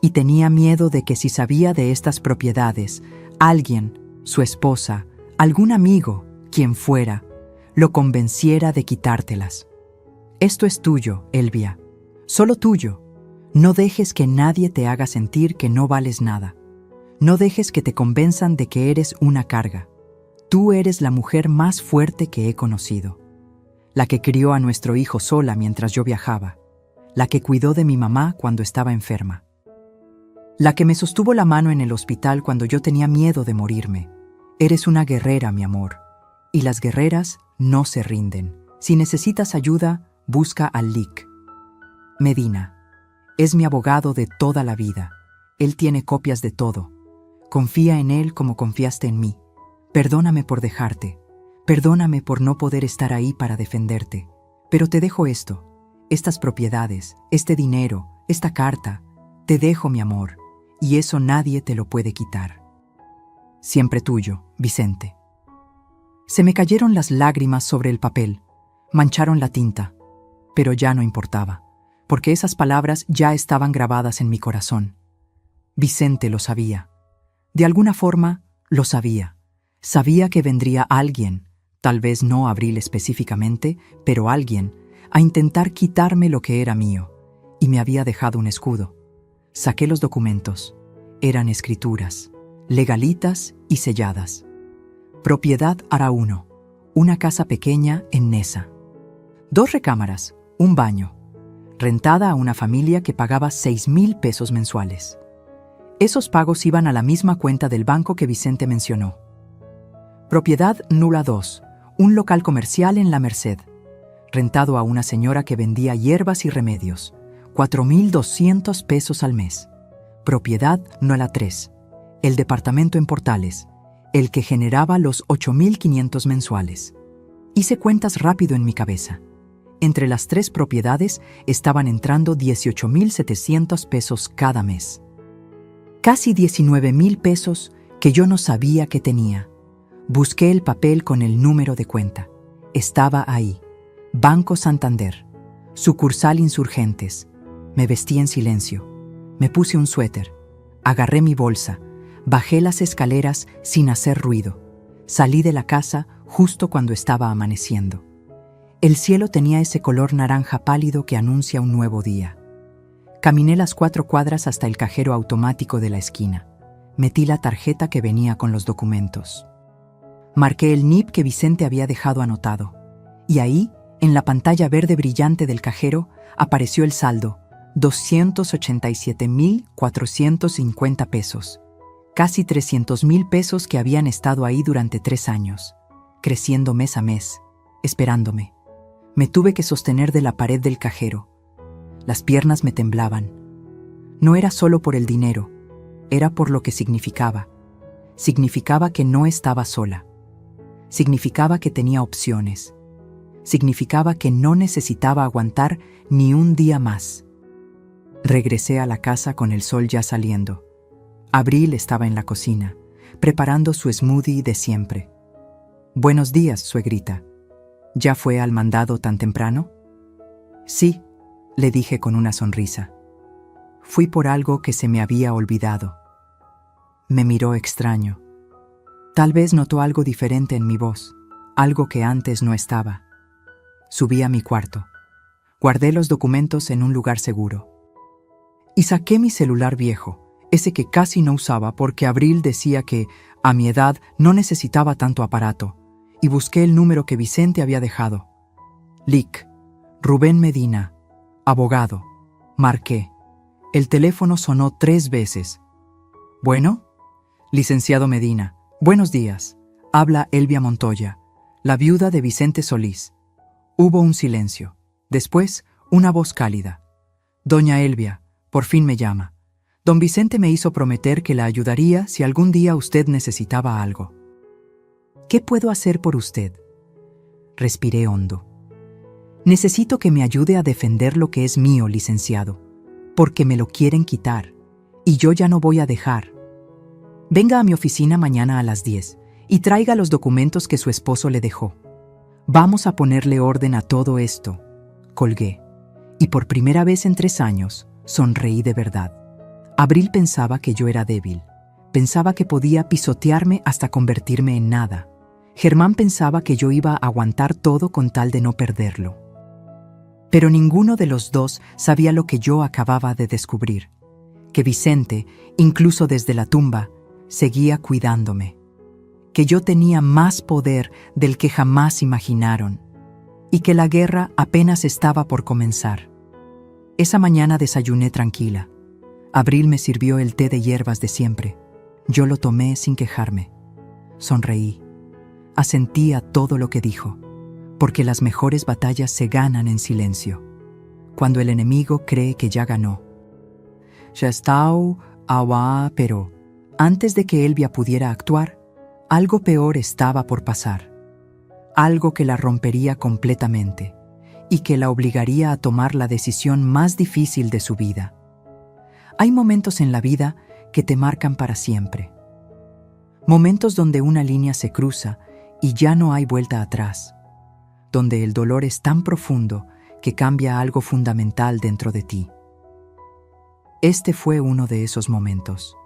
Y tenía miedo de que si sabía de estas propiedades, alguien, su esposa, algún amigo, quien fuera, lo convenciera de quitártelas. Esto es tuyo, Elvia, solo tuyo. No dejes que nadie te haga sentir que no vales nada. No dejes que te convenzan de que eres una carga. Tú eres la mujer más fuerte que he conocido. La que crió a nuestro hijo sola mientras yo viajaba. La que cuidó de mi mamá cuando estaba enferma. La que me sostuvo la mano en el hospital cuando yo tenía miedo de morirme. Eres una guerrera, mi amor. Y las guerreras no se rinden. Si necesitas ayuda, busca al LIC. Medina. Es mi abogado de toda la vida. Él tiene copias de todo. Confía en él como confiaste en mí. Perdóname por dejarte. Perdóname por no poder estar ahí para defenderte. Pero te dejo esto. Estas propiedades, este dinero, esta carta. Te dejo, mi amor. Y eso nadie te lo puede quitar. Siempre tuyo, Vicente. Se me cayeron las lágrimas sobre el papel. Mancharon la tinta. Pero ya no importaba, porque esas palabras ya estaban grabadas en mi corazón. Vicente lo sabía. De alguna forma, lo sabía. Sabía que vendría alguien, tal vez no Abril específicamente, pero alguien, a intentar quitarme lo que era mío, y me había dejado un escudo. Saqué los documentos. Eran escrituras. legalitas y selladas. Propiedad Ara1, una casa pequeña en Neza. 2 recámaras, un baño, rentada a una familia que pagaba 6,000 pesos mensuales. Esos pagos iban a la misma cuenta del banco que Vicente mencionó. Propiedad Nula 2, un local comercial en La Merced, rentado a una señora que vendía hierbas y remedios, 4,200 pesos al mes. Propiedad Nula 3, el departamento en Portales, el que generaba los 8,500 mensuales. Hice cuentas rápido en mi cabeza. Entre las 3 propiedades estaban entrando 18,700 pesos cada mes. Casi 19,000 pesos que yo no sabía que tenía. Busqué el papel con el número de cuenta. Estaba ahí. Banco Santander. Sucursal Insurgentes. Me vestí en silencio. Me puse un suéter. Agarré mi bolsa. Bajé las escaleras sin hacer ruido. Salí de la casa justo cuando estaba amaneciendo. El cielo tenía ese color naranja pálido que anuncia un nuevo día. Caminé las 4 cuadras hasta el cajero automático de la esquina. Metí la tarjeta que venía con los documentos. Marqué el NIP que Vicente había dejado anotado. Y ahí, en la pantalla verde brillante del cajero, apareció el saldo, 287,450 pesos. Casi 300,000 pesos que habían estado ahí durante 3 años, creciendo mes a mes, esperándome. Me tuve que sostener de la pared del cajero. Las piernas me temblaban. No era solo por el dinero, era por lo que significaba. Significaba que no estaba sola. Significaba que tenía opciones. Significaba que no necesitaba aguantar ni un día más. Regresé a la casa con el sol ya saliendo. Abril estaba en la cocina, preparando su smoothie de siempre. «Buenos días, suegrita. ¿Ya fue al mandado tan temprano?» «Sí», le dije con una sonrisa. «Fui por algo que se me había olvidado». Me miró extraño. Tal vez notó algo diferente en mi voz, algo que antes no estaba. Subí a mi cuarto. Guardé los documentos en un lugar seguro. Y saqué mi celular viejo, ese que casi no usaba porque Abril decía que, a mi edad, no necesitaba tanto aparato, y busqué el número que Vicente había dejado. Lic, Rubén Medina, abogado. Marqué. El teléfono sonó 3 veces. «¿Bueno?» «Licenciado Medina, buenos días. Habla Elvia Montoya, la viuda de Vicente Solís». Hubo un silencio. Después, una voz cálida. «Doña Elvia, por fin me llama. Don Vicente me hizo prometer que la ayudaría si algún día usted necesitaba algo». «¿Qué puedo hacer por usted?» Respiré hondo. «Necesito que me ayude a defender lo que es mío, licenciado, porque me lo quieren quitar, y yo ya no voy a dejar. Venga a mi oficina mañana a las 10 y traiga los documentos que su esposo le dejó. Vamos a ponerle orden a todo esto». Colgué, y por primera vez en 3 años, sonreí de verdad. Abril pensaba que yo era débil. Pensaba que podía pisotearme hasta convertirme en nada. Germán pensaba que yo iba a aguantar todo con tal de no perderlo. Pero ninguno de los dos sabía lo que yo acababa de descubrir. Que Vicente, incluso desde la tumba, seguía cuidándome. Que yo tenía más poder del que jamás imaginaron. Y que la guerra apenas estaba por comenzar. Esa mañana desayuné tranquila. Abril me sirvió el té de hierbas de siempre. Yo lo tomé sin quejarme. Sonreí. Asentí a todo lo que dijo, porque las mejores batallas se ganan en silencio, cuando el enemigo cree que ya ganó. Ya está, pero antes de que Elvia pudiera actuar, algo peor estaba por pasar. Algo que la rompería completamente y que la obligaría a tomar la decisión más difícil de su vida. Hay momentos en la vida que te marcan para siempre. Momentos donde una línea se cruza y ya no hay vuelta atrás. Donde el dolor es tan profundo que cambia algo fundamental dentro de ti. Este fue uno de esos momentos.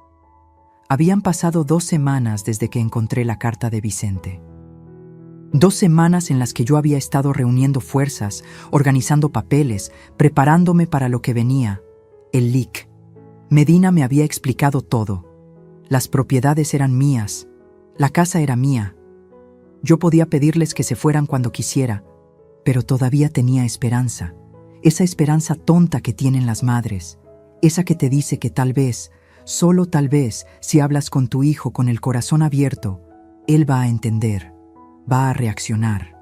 Habían pasado 2 semanas desde que encontré la carta de Vicente. 2 semanas en las que yo había estado reuniendo fuerzas, organizando papeles, preparándome para lo que venía, el LIC. Medina me había explicado todo. Las propiedades eran mías. La casa era mía. Yo podía pedirles que se fueran cuando quisiera, pero todavía tenía esperanza. Esa esperanza tonta que tienen las madres. Esa que te dice que tal vez, solo tal vez, si hablas con tu hijo con el corazón abierto, él va a entender, va a reaccionar.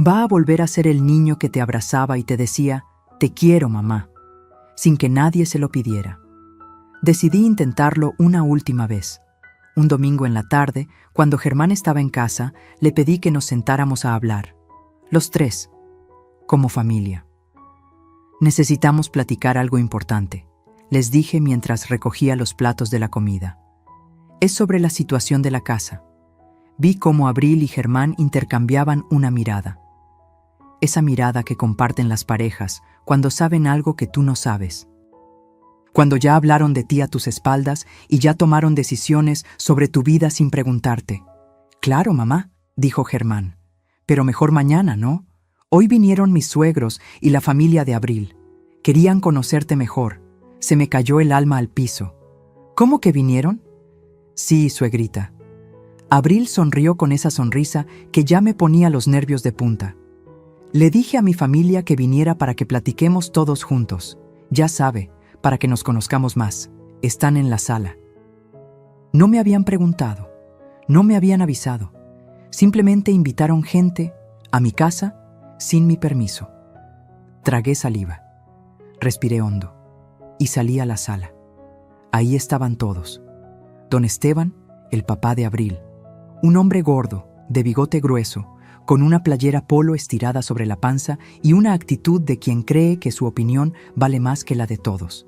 Va a volver a ser el niño que te abrazaba y te decía, «Te quiero, mamá», sin que nadie se lo pidiera. Decidí intentarlo una última vez. Un domingo en la tarde, cuando Germán estaba en casa, le pedí que nos sentáramos a hablar. Los tres, como familia. Necesitamos platicar algo importante, les dije mientras recogía los platos de la comida. Es sobre la situación de la casa. Vi cómo Abril y Germán intercambiaban una mirada. Esa mirada que comparten las parejas cuando saben algo que tú no sabes. Cuando ya hablaron de ti a tus espaldas y ya tomaron decisiones sobre tu vida sin preguntarte. «Claro, mamá», dijo Germán, «pero mejor mañana, ¿no? Hoy vinieron mis suegros y la familia de Abril. Querían conocerte mejor. Se me cayó el alma al piso». «¿Cómo que vinieron?» «Sí, suegrita». Abril sonrió con esa sonrisa que ya me ponía los nervios de punta. Le dije a mi familia que viniera para que platiquemos todos juntos. Ya sabe, para que nos conozcamos más. Están en la sala. No me habían preguntado, no me habían avisado. Simplemente invitaron gente a mi casa sin mi permiso. Tragué saliva, respiré hondo y salí a la sala. Ahí estaban todos. Don Esteban, el papá de Abril, un hombre gordo, de bigote grueso, con una playera polo estirada sobre la panza y una actitud de quien cree que su opinión vale más que la de todos.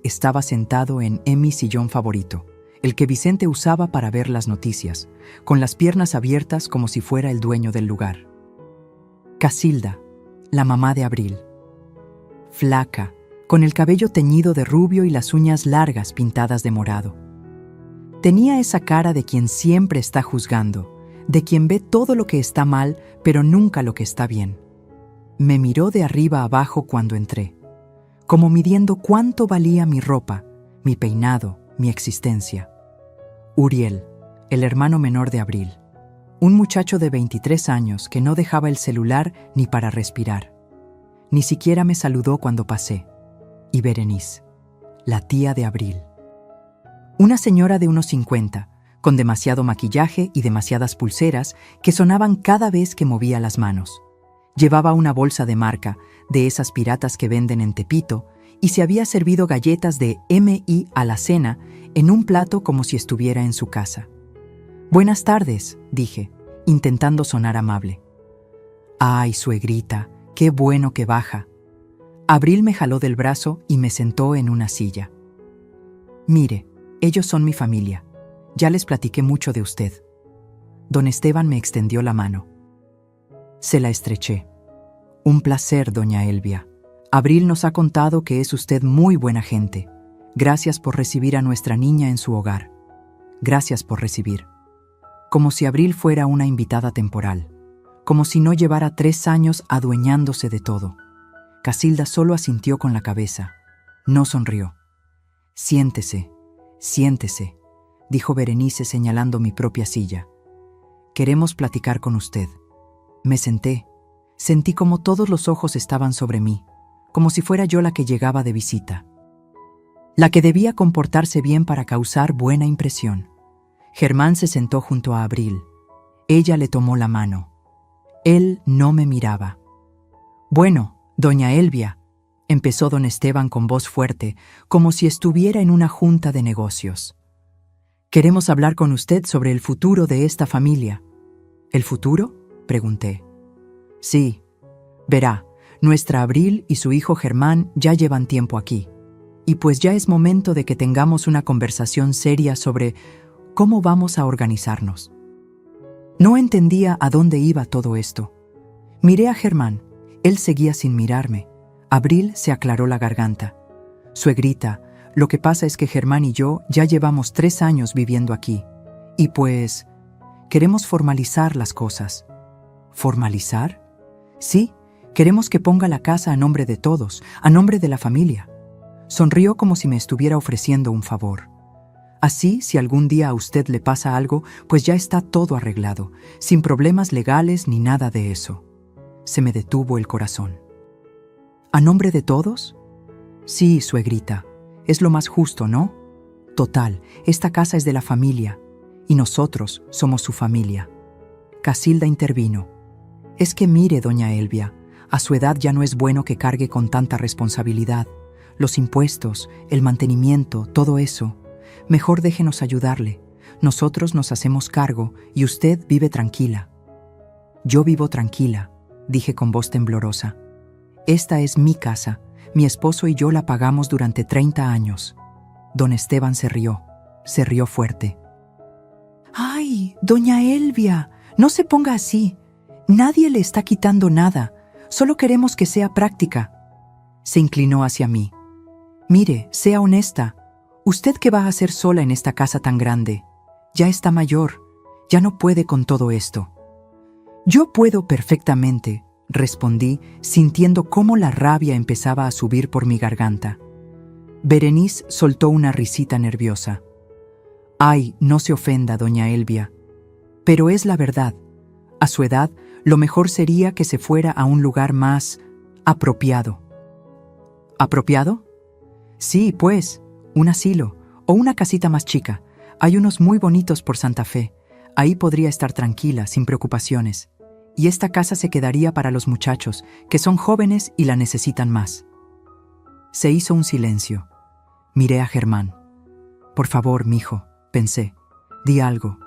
Estaba sentado en mi sillón favorito, el que Vicente usaba para ver las noticias, con las piernas abiertas como si fuera el dueño del lugar. Casilda, la mamá de Abril. Flaca, con el cabello teñido de rubio y las uñas largas pintadas de morado. Tenía esa cara de quien siempre está juzgando, de quien ve todo lo que está mal, pero nunca lo que está bien. Me miró de arriba a abajo cuando entré, como midiendo cuánto valía mi ropa, mi peinado, mi existencia. Uriel, el hermano menor de Abril, un muchacho de 23 años que no dejaba el celular ni para respirar. Ni siquiera me saludó cuando pasé. Y Berenice, la tía de Abril. Una señora de unos 50, con demasiado maquillaje y demasiadas pulseras que sonaban cada vez que movía las manos. Llevaba una bolsa de marca, de esas piratas que venden en Tepito, y se había servido galletas de M.I. a la cena en un plato como si estuviera en su casa. «Buenas tardes», dije, intentando sonar amable. «Ay, suegrita, qué bueno que baja». Abril me jaló del brazo y me sentó en una silla. «Mire, ellos son mi familia. Ya les platiqué mucho de usted». Don Esteban me extendió la mano. Se la estreché. «Un placer, doña Elvia. Abril nos ha contado que es usted muy buena gente. Gracias por recibir a nuestra niña en su hogar. Gracias por recibir». Como si Abril fuera una invitada temporal. Como si no llevara 3 años adueñándose de todo. Casilda solo asintió con la cabeza. No sonrió. «Siéntese, siéntese», dijo Berenice señalando mi propia silla. «Queremos platicar con usted». Me senté. Sentí como todos los ojos estaban sobre mí, como si fuera yo la que llegaba de visita. La que debía comportarse bien para causar buena impresión. Germán se sentó junto a Abril. Ella le tomó la mano. Él no me miraba. «Bueno, doña Elvia», empezó don Esteban con voz fuerte, como si estuviera en una junta de negocios. «Queremos hablar con usted sobre el futuro de esta familia». «¿El futuro?», pregunté. «Sí. Verá, nuestra Abril y su hijo Germán ya llevan tiempo aquí. Y pues ya es momento de que tengamos una conversación seria sobre cómo vamos a organizarnos». No entendía a dónde iba todo esto. Miré a Germán. Él seguía sin mirarme. Abril se aclaró la garganta. «Suegrita, lo que pasa es que Germán y yo ya llevamos 3 años viviendo aquí. Y pues, queremos formalizar las cosas». «¿Formalizar?» «Sí, queremos que ponga la casa a nombre de todos, a nombre de la familia». Sonrió como si me estuviera ofreciendo un favor. Así, si algún día a usted le pasa algo, pues ya está todo arreglado, sin problemas legales ni nada de eso. Se me detuvo el corazón. ¿A nombre de todos? Sí, suegrita. Es lo más justo, ¿no? Total, esta casa es de la familia, y nosotros somos su familia. Casilda intervino. Es que mire, doña Elvia, a su edad ya no es bueno que cargue con tanta responsabilidad. Los impuestos, el mantenimiento, todo eso. Mejor déjenos ayudarle. Nosotros nos hacemos cargo y usted vive tranquila. Yo vivo tranquila, dije con voz temblorosa. Esta es mi casa. Mi esposo y yo la pagamos durante 30 años. Don Esteban se rió fuerte. ¡Ay, doña Elvia! No se ponga así. Nadie le está quitando nada. Solo queremos que sea práctica. Se inclinó hacia mí. Mire, sea honesta. ¿Usted qué va a hacer sola en esta casa tan grande? Ya está mayor. Ya no puede con todo esto. Yo puedo perfectamente, respondí, sintiendo cómo la rabia empezaba a subir por mi garganta. Berenice soltó una risita nerviosa. Ay, no se ofenda, doña Elvia. Pero es la verdad. A su edad, lo mejor sería que se fuera a un lugar más apropiado. ¿Apropiado? Sí, pues, un asilo o una casita más chica. Hay unos muy bonitos por Santa Fe. Ahí podría estar tranquila, sin preocupaciones. Y esta casa se quedaría para los muchachos, que son jóvenes y la necesitan más. Se hizo un silencio. Miré a Germán. Por favor, mijo, pensé. Di algo.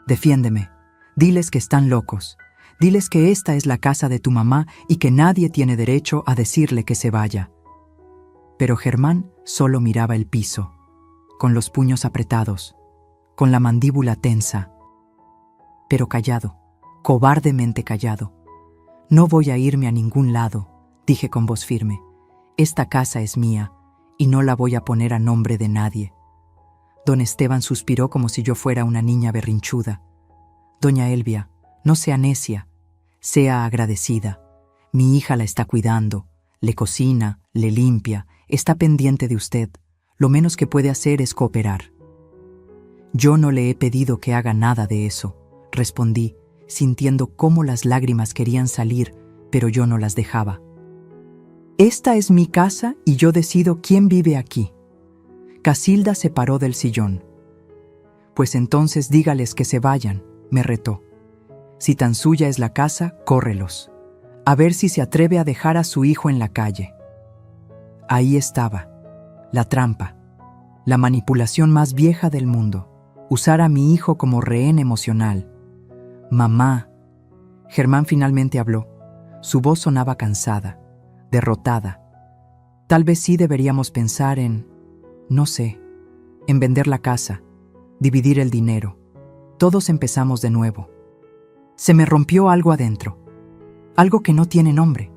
Defiéndeme. Diles que están locos. Diles que esta es la casa de tu mamá y que nadie tiene derecho a decirle que se vaya. Pero Germán solo miraba el piso, con los puños apretados, con la mandíbula tensa. Pero callado, cobardemente callado. No voy a irme a ningún lado, dije con voz firme. Esta casa es mía y no la voy a poner a nombre de nadie. Don Esteban suspiró como si yo fuera una niña berrinchuda. Doña Elvia, no sea necia, sea agradecida. Mi hija la está cuidando, le cocina, le limpia, está pendiente de usted. Lo menos que puede hacer es cooperar. Yo no le he pedido que haga nada de eso, respondí, sintiendo cómo las lágrimas querían salir, pero yo no las dejaba. Esta es mi casa y yo decido quién vive aquí. Casilda se paró del sillón. Pues entonces dígales que se vayan, me retó. Si tan suya es la casa, córrelos. A ver si se atreve a dejar a su hijo en la calle. Ahí estaba, la trampa, la manipulación más vieja del mundo, usar a mi hijo como rehén emocional. Mamá. Germán finalmente habló. Su voz sonaba cansada, derrotada. Tal vez sí deberíamos pensar en, no sé, en vender la casa, dividir el dinero. Todos empezamos de nuevo. Se me rompió algo adentro, algo que no tiene nombre,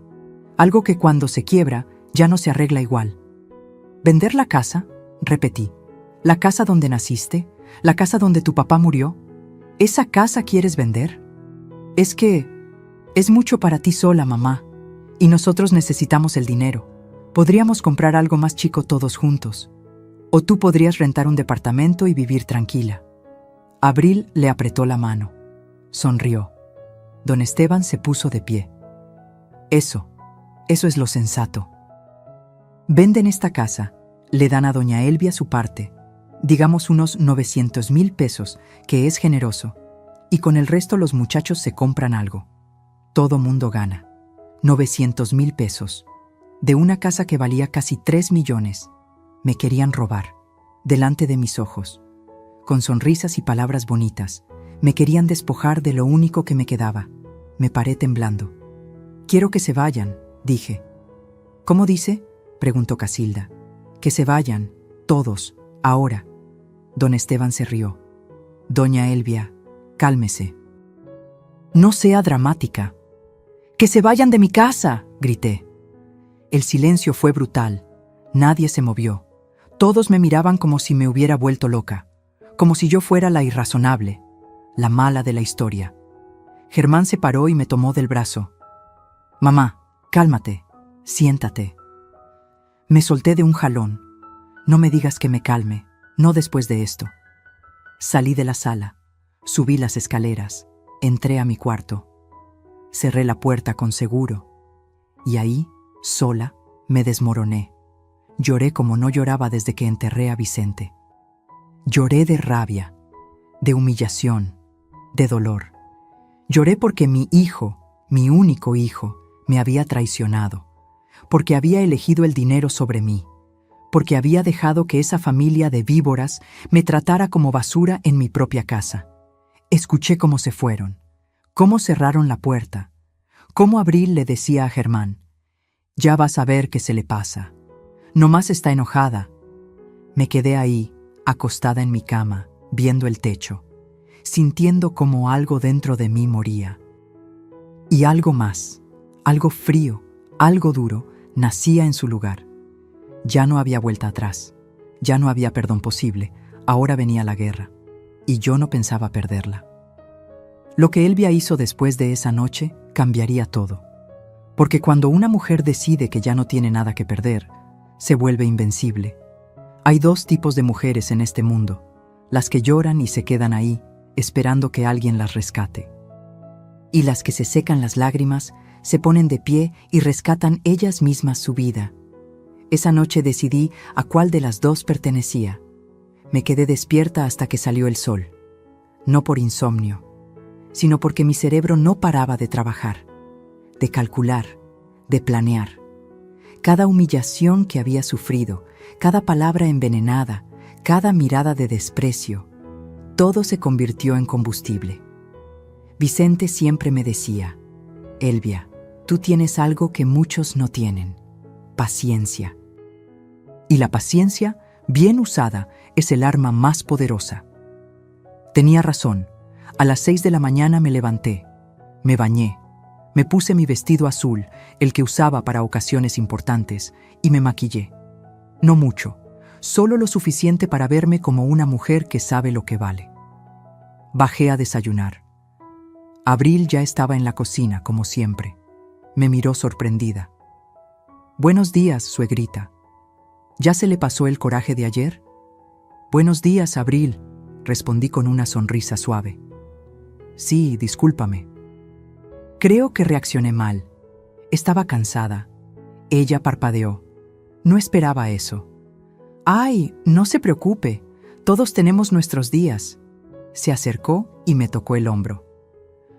algo que cuando se quiebra ya no se arregla igual. ¿Vender la casa? Repetí. ¿La casa donde naciste? ¿La casa donde tu papá murió? ¿Esa casa quieres vender? Es que es mucho para ti sola, mamá, y nosotros necesitamos el dinero. Podríamos comprar algo más chico todos juntos. O tú podrías rentar un departamento y vivir tranquila. Abril le apretó la mano. Sonrió. Don Esteban se puso de pie. Eso es lo sensato. Venden esta casa, le dan a doña Elvia su parte, digamos unos 900,000 pesos, que es generoso, y con el resto los muchachos se compran algo. Todo mundo gana. 900,000 pesos. De una casa que valía casi 3 millones. Me querían robar, delante de mis ojos. Con sonrisas y palabras bonitas, me querían despojar de lo único que me quedaba. Me paré temblando. Quiero que se vayan, dije. ¿Cómo dice? Preguntó Casilda. Que se vayan, todos, ahora. Don Esteban se rió. Doña Elvia, cálmese. No sea dramática. ¡Que se vayan de mi casa!, grité. El silencio fue brutal. Nadie se movió. Todos me miraban como si me hubiera vuelto loca, como si yo fuera la irrazonable, la mala de la historia. Germán se paró y me tomó del brazo. Mamá, cálmate, siéntate. Me solté de un jalón. No me digas que me calme, no después de esto. Salí de la sala, subí las escaleras, entré a mi cuarto, cerré la puerta con seguro y ahí, sola, me desmoroné. Lloré como no lloraba desde que enterré a Vicente. Lloré de rabia, de humillación, de dolor. Lloré porque mi hijo, mi único hijo, me había traicionado, porque había elegido el dinero sobre mí, porque había dejado que esa familia de víboras me tratara como basura en mi propia casa. Escuché cómo se fueron, cómo cerraron la puerta, cómo Abril le decía a Germán: «Ya vas a ver qué se le pasa. Nomás está enojada». Me quedé ahí, acostada en mi cama, viendo el techo, sintiendo como algo dentro de mí moría. Y algo más, algo frío, algo duro, nacía en su lugar. Ya no había vuelta atrás, ya no había perdón posible, ahora venía la guerra, y yo no pensaba perderla. Lo que Elvia hizo después de esa noche cambiaría todo, porque cuando una mujer decide que ya no tiene nada que perder, se vuelve invencible. Hay dos tipos de mujeres en este mundo: las que lloran y se quedan ahí, esperando que alguien las rescate, y las que se secan las lágrimas, se ponen de pie y rescatan ellas mismas su vida. Esa noche decidí a cuál de las dos pertenecía. Me quedé despierta hasta que salió el sol, no por insomnio, sino porque mi cerebro no paraba de trabajar, de calcular, de planear. Cada humillación que había sufrido, cada palabra envenenada, cada mirada de desprecio, todo se convirtió en combustible. Vicente siempre me decía: «Elvia, tú tienes algo que muchos no tienen: paciencia». Y la paciencia, bien usada, es el arma más poderosa. Tenía razón. A las 6 de la mañana me levanté, me bañé, me puse mi vestido azul, el que usaba para ocasiones importantes, y me maquillé. No mucho, solo lo suficiente para verme como una mujer que sabe lo que vale. Bajé a desayunar. Abril ya estaba en la cocina, como siempre. Me miró sorprendida. «Buenos días, suegrita. ¿Ya se le pasó el coraje de ayer?» «Buenos días, Abril», respondí con una sonrisa suave. «Sí, discúlpame». Creo que reaccioné mal. Estaba cansada. Ella parpadeó. No esperaba eso. «Ay, no se preocupe. Todos tenemos nuestros días». Se acercó y me tocó el hombro.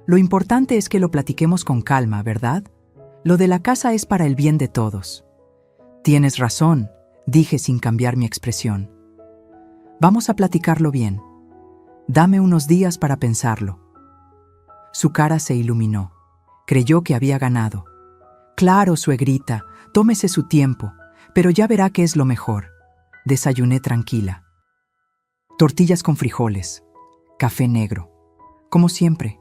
«Lo importante es que lo platiquemos con calma, ¿verdad? Lo de la casa es para el bien de todos». «Tienes razón», dije sin cambiar mi expresión. «Vamos a platicarlo bien. Dame unos días para pensarlo». Su cara se iluminó. Creyó que había ganado. «Claro, suegrita, tómese su tiempo, pero ya verá que es lo mejor». Desayuné tranquila. Tortillas con frijoles, café negro, como siempre.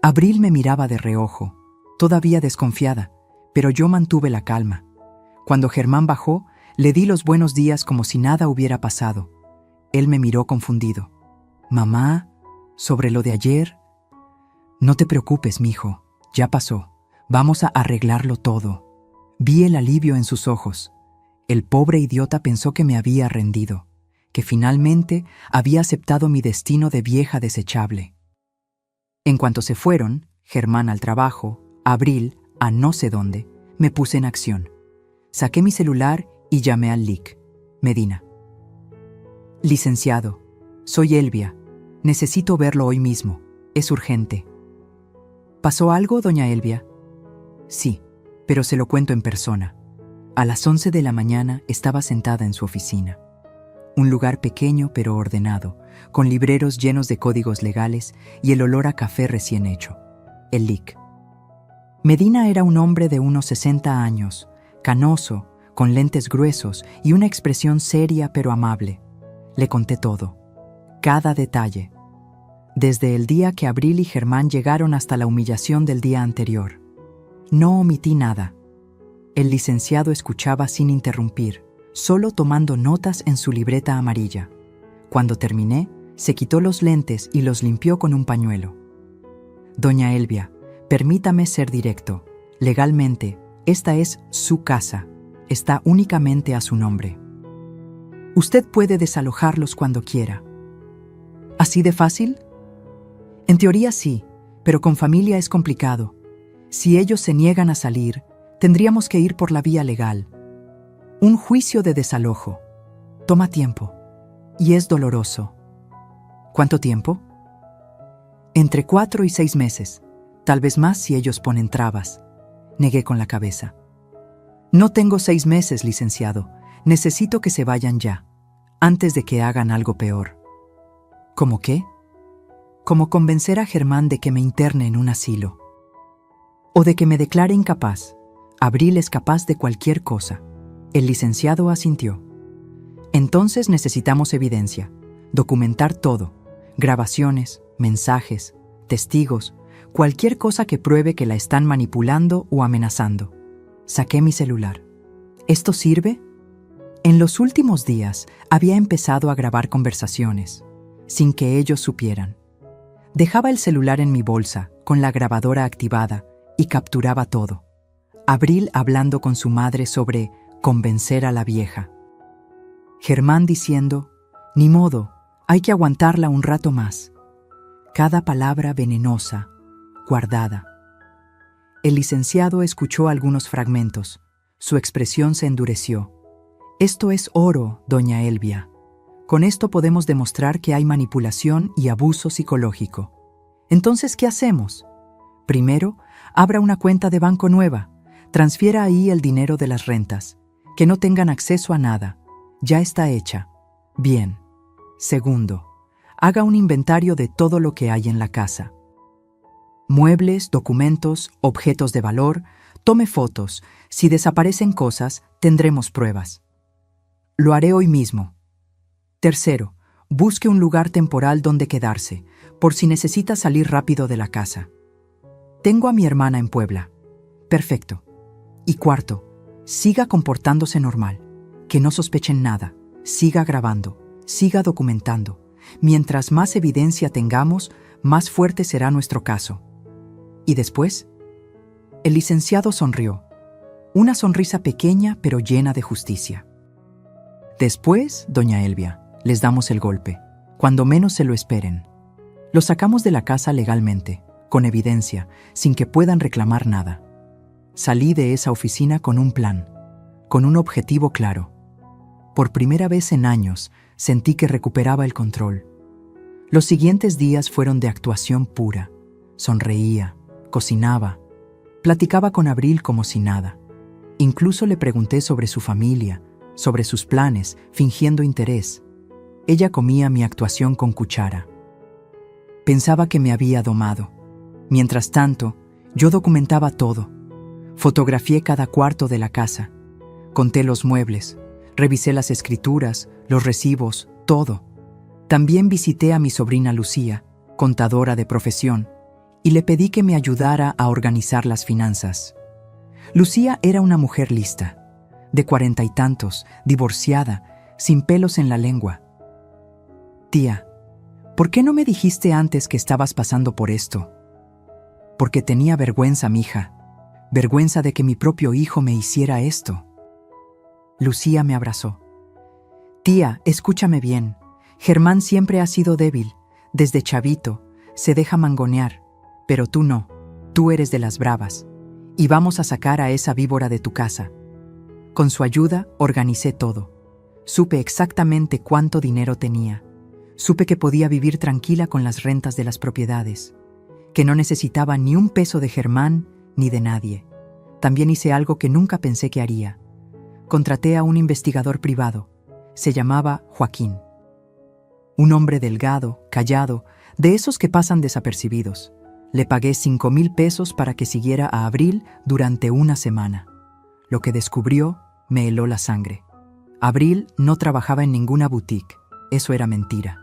Abril me miraba de reojo, todavía desconfiada, pero yo mantuve la calma. Cuando Germán bajó, le di los buenos días como si nada hubiera pasado. Él me miró confundido. «Mamá, ¿sobre lo de ayer?» «No te preocupes, mijo, ya pasó. Vamos a arreglarlo todo». Vi el alivio en sus ojos. El pobre idiota pensó que me había rendido, que finalmente había aceptado mi destino de vieja desechable. En cuanto se fueron, Germán al trabajo, Abril a no sé dónde, me puse en acción. Saqué mi celular y llamé al LIC. Medina. «Licenciado, soy Elvia. Necesito verlo hoy mismo. Es urgente». «¿Pasó algo, doña Elvia?» «Sí, pero se lo cuento en persona». A las 11 de la mañana estaba sentada en su oficina. Un lugar pequeño pero ordenado, con libreros llenos de códigos legales y el olor a café recién hecho. El LIC. Medina era un hombre de unos 60 años, canoso, con lentes gruesos y una expresión seria pero amable. Le conté todo, cada detalle, desde el día que Abril y Germán llegaron hasta la humillación del día anterior. No omití nada. El licenciado escuchaba sin interrumpir, solo tomando notas en su libreta amarilla. Cuando terminé, se quitó los lentes y los limpió con un pañuelo. «Doña Elvia, permítame ser directo. Legalmente, esta es su casa. Está únicamente a su nombre. Usted puede desalojarlos cuando quiera». ¿Así de fácil? En teoría sí, pero con familia es complicado. Si ellos se niegan a salir, tendríamos que ir por la vía legal. Un juicio de desalojo. Toma tiempo. Y es doloroso. ¿Cuánto tiempo? Entre 4 y 6 meses. Tal vez más si ellos ponen trabas. Negué con la cabeza. No tengo 6 meses, licenciado. Necesito que se vayan ya, antes de que hagan algo peor. ¿Cómo qué? Como convencer a Germán de que me interne en un asilo. O de que me declare incapaz. Abril es capaz de cualquier cosa. El licenciado asintió. Entonces necesitamos evidencia. Documentar todo. Grabaciones, mensajes, testigos, cualquier cosa que pruebe que la están manipulando o amenazando. Saqué mi celular. ¿Esto sirve? En los últimos días había empezado a grabar conversaciones, sin que ellos supieran. Dejaba el celular en mi bolsa, con la grabadora activada, y capturaba todo. Abril hablando con su madre sobre convencer a la vieja. Germán diciendo, ni modo, hay que aguantarla un rato más. Cada palabra venenosa, guardada. El licenciado escuchó algunos fragmentos. Su expresión se endureció. Esto es oro, doña Elvia. Con esto podemos demostrar que hay manipulación y abuso psicológico. Entonces, ¿qué hacemos? Primero, abra una cuenta de banco nueva. Transfiera ahí el dinero de las rentas. Que no tengan acceso a nada. Ya está hecha. Bien. Segundo, haga un inventario de todo lo que hay en la casa. Muebles, documentos, objetos de valor, tome fotos. Si desaparecen cosas, tendremos pruebas. Lo haré hoy mismo. Tercero, busque un lugar temporal donde quedarse, por si necesita salir rápido de la casa. Tengo a mi hermana en Puebla. Perfecto. Y cuarto, siga comportándose normal, que no sospechen nada, siga grabando, siga documentando. Mientras más evidencia tengamos, más fuerte será nuestro caso. ¿Y después? El licenciado sonrió. Una sonrisa pequeña pero llena de justicia. Después, doña Elvia, les damos el golpe, cuando menos se lo esperen. Los sacamos de la casa legalmente, con evidencia, sin que puedan reclamar nada. Salí de esa oficina con un plan, con un objetivo claro. Por primera vez en años, sentí que recuperaba el control. Los siguientes días fueron de actuación pura. Sonreía, cocinaba, platicaba con Abril como si nada. Incluso le pregunté sobre su familia, sobre sus planes, fingiendo interés. Ella comía mi actuación con cuchara. Pensaba que me había domado. Mientras tanto, yo documentaba todo. Fotografié cada cuarto de la casa. Conté los muebles. Revisé las escrituras, los recibos, todo. También visité a mi sobrina Lucía, contadora de profesión, y le pedí que me ayudara a organizar las finanzas. Lucía era una mujer lista, de 40 y tantos, divorciada, sin pelos en la lengua. Tía, ¿por qué no me dijiste antes que estabas pasando por esto? Porque tenía vergüenza, mija, vergüenza de que mi propio hijo me hiciera esto. Lucía me abrazó. Tía, escúchame bien. Germán siempre ha sido débil. Desde chavito, se deja mangonear. Pero tú no. Tú eres de las bravas. Y vamos a sacar a esa víbora de tu casa. Con su ayuda, organicé todo. Supe exactamente cuánto dinero tenía. Supe que podía vivir tranquila con las rentas de las propiedades. Que no necesitaba ni un peso de Germán ni de nadie. También hice algo que nunca pensé que haría. Contraté a un investigador privado. Se llamaba Joaquín. Un hombre delgado, callado, de esos que pasan desapercibidos. Le pagué 5,000 pesos para que siguiera a Abril durante una semana. Lo que descubrió me heló la sangre. Abril no trabajaba en ninguna boutique. Eso era mentira.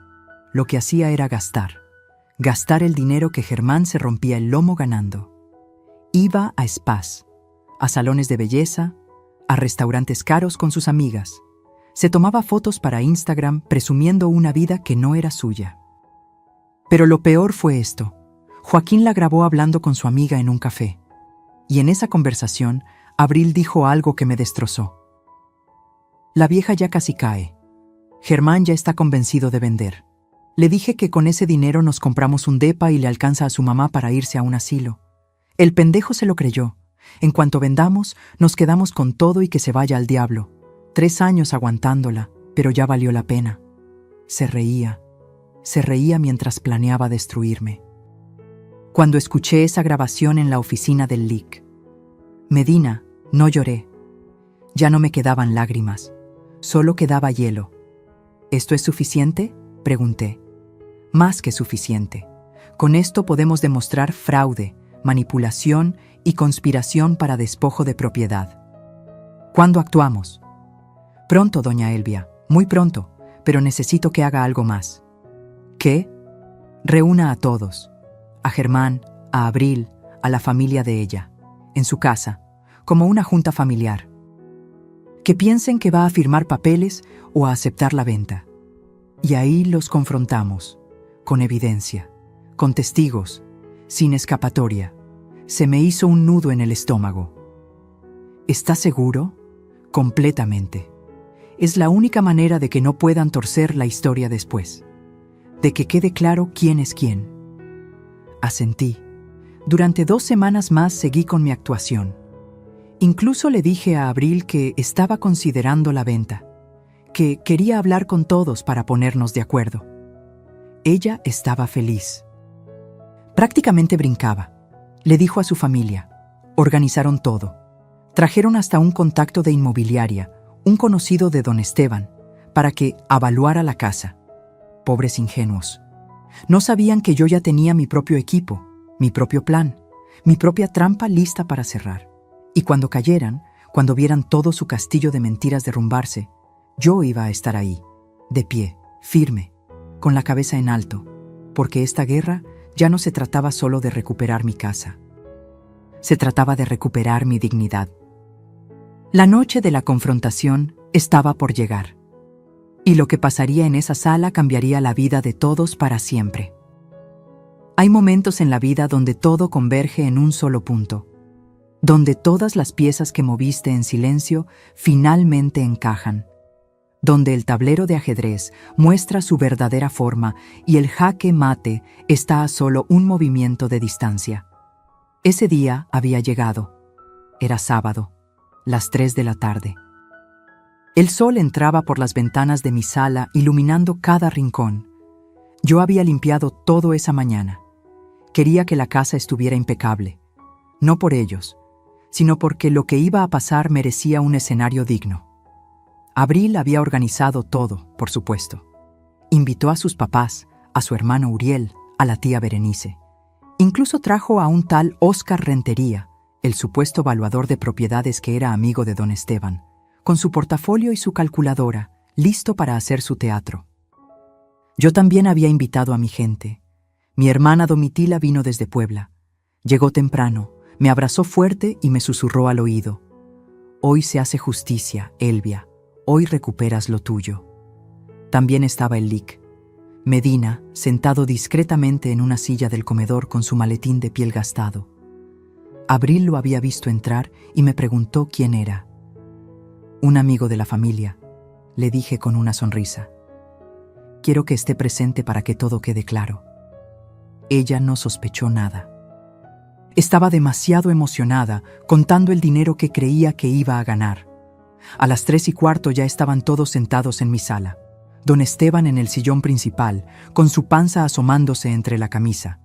Lo que hacía era gastar. Gastar el dinero que Germán se rompía el lomo ganando. Iba a spas, a salones de belleza, a restaurantes caros con sus amigas. Se tomaba fotos para Instagram presumiendo una vida que no era suya. Pero lo peor fue esto. Joaquín la grabó hablando con su amiga en un café. Y en esa conversación, Abril dijo algo que me destrozó. La vieja ya casi cae. Germán ya está convencido de vender. Le dije que con ese dinero nos compramos un depa y le alcanza a su mamá para irse a un asilo. El pendejo se lo creyó. En cuanto vendamos, nos quedamos con todo y que se vaya al diablo. 3 años aguantándola, pero ya valió la pena. Se reía mientras planeaba destruirme. Cuando escuché esa grabación en la oficina del LIC, Medina, no lloré. Ya no me quedaban lágrimas, solo quedaba hielo. ¿Esto es suficiente?, pregunté. Más que suficiente. Con esto podemos demostrar fraude, manipulación y conspiración para despojo de propiedad. ¿Cuándo actuamos? Pronto, doña Elvia, muy pronto, pero necesito que haga algo más. ¿Qué? Reúna a todos. A Germán, a Abril, a la familia de ella, en su casa, como una junta familiar. Que piensen que va a firmar papeles o a aceptar la venta. Y ahí los confrontamos, con evidencia, con testigos, sin escapatoria. Se me hizo un nudo en el estómago. ¿Está seguro? Completamente. Es la única manera de que no puedan torcer la historia después. De que quede claro quién es quién. Asentí. Durante 2 semanas más seguí con mi actuación. Incluso le dije a Abril que estaba considerando la venta, que quería hablar con todos para ponernos de acuerdo. Ella estaba feliz. Prácticamente brincaba. Le dijo a su familia. Organizaron todo. Trajeron hasta un contacto de inmobiliaria, un conocido de don Esteban, para que avaluara la casa. Pobres ingenuos. No sabían que yo ya tenía mi propio equipo, mi propio plan, mi propia trampa lista para cerrar. Y cuando cayeran, cuando vieran todo su castillo de mentiras derrumbarse, yo iba a estar ahí, de pie, firme, con la cabeza en alto, porque esta guerra ya no se trataba solo de recuperar mi casa. Se trataba de recuperar mi dignidad. La noche de la confrontación estaba por llegar. Y lo que pasaría en esa sala cambiaría la vida de todos para siempre. Hay momentos en la vida donde todo converge en un solo punto, donde todas las piezas que moviste en silencio finalmente encajan, donde el tablero de ajedrez muestra su verdadera forma y el jaque mate está a solo un movimiento de distancia. Ese día había llegado. Era sábado, las 3 de la tarde. El sol entraba por las ventanas de mi sala iluminando cada rincón. Yo había limpiado todo esa mañana. Quería que la casa estuviera impecable, no por ellos, sino porque lo que iba a pasar merecía un escenario digno. Abril había organizado todo, por supuesto. Invitó a sus papás, a su hermano Uriel, a la tía Berenice. Incluso trajo a un tal Óscar Rentería, el supuesto valuador de propiedades que era amigo de don Esteban, con su portafolio y su calculadora, listo para hacer su teatro. Yo también había invitado a mi gente. Mi hermana Domitila vino desde Puebla. Llegó temprano, me abrazó fuerte y me susurró al oído. Hoy se hace justicia, Elvia. Hoy recuperas lo tuyo. También estaba el LIC. Medina, sentado discretamente en una silla del comedor con su maletín de piel gastado. Abril lo había visto entrar y me preguntó quién era. Un amigo de la familia, le dije con una sonrisa. Quiero que esté presente para que todo quede claro. Ella no sospechó nada. Estaba demasiado emocionada contando el dinero que creía que iba a ganar. A las 3:15 ya estaban todos sentados en mi sala. Don Esteban en el sillón principal, con su panza asomándose entre la camisa.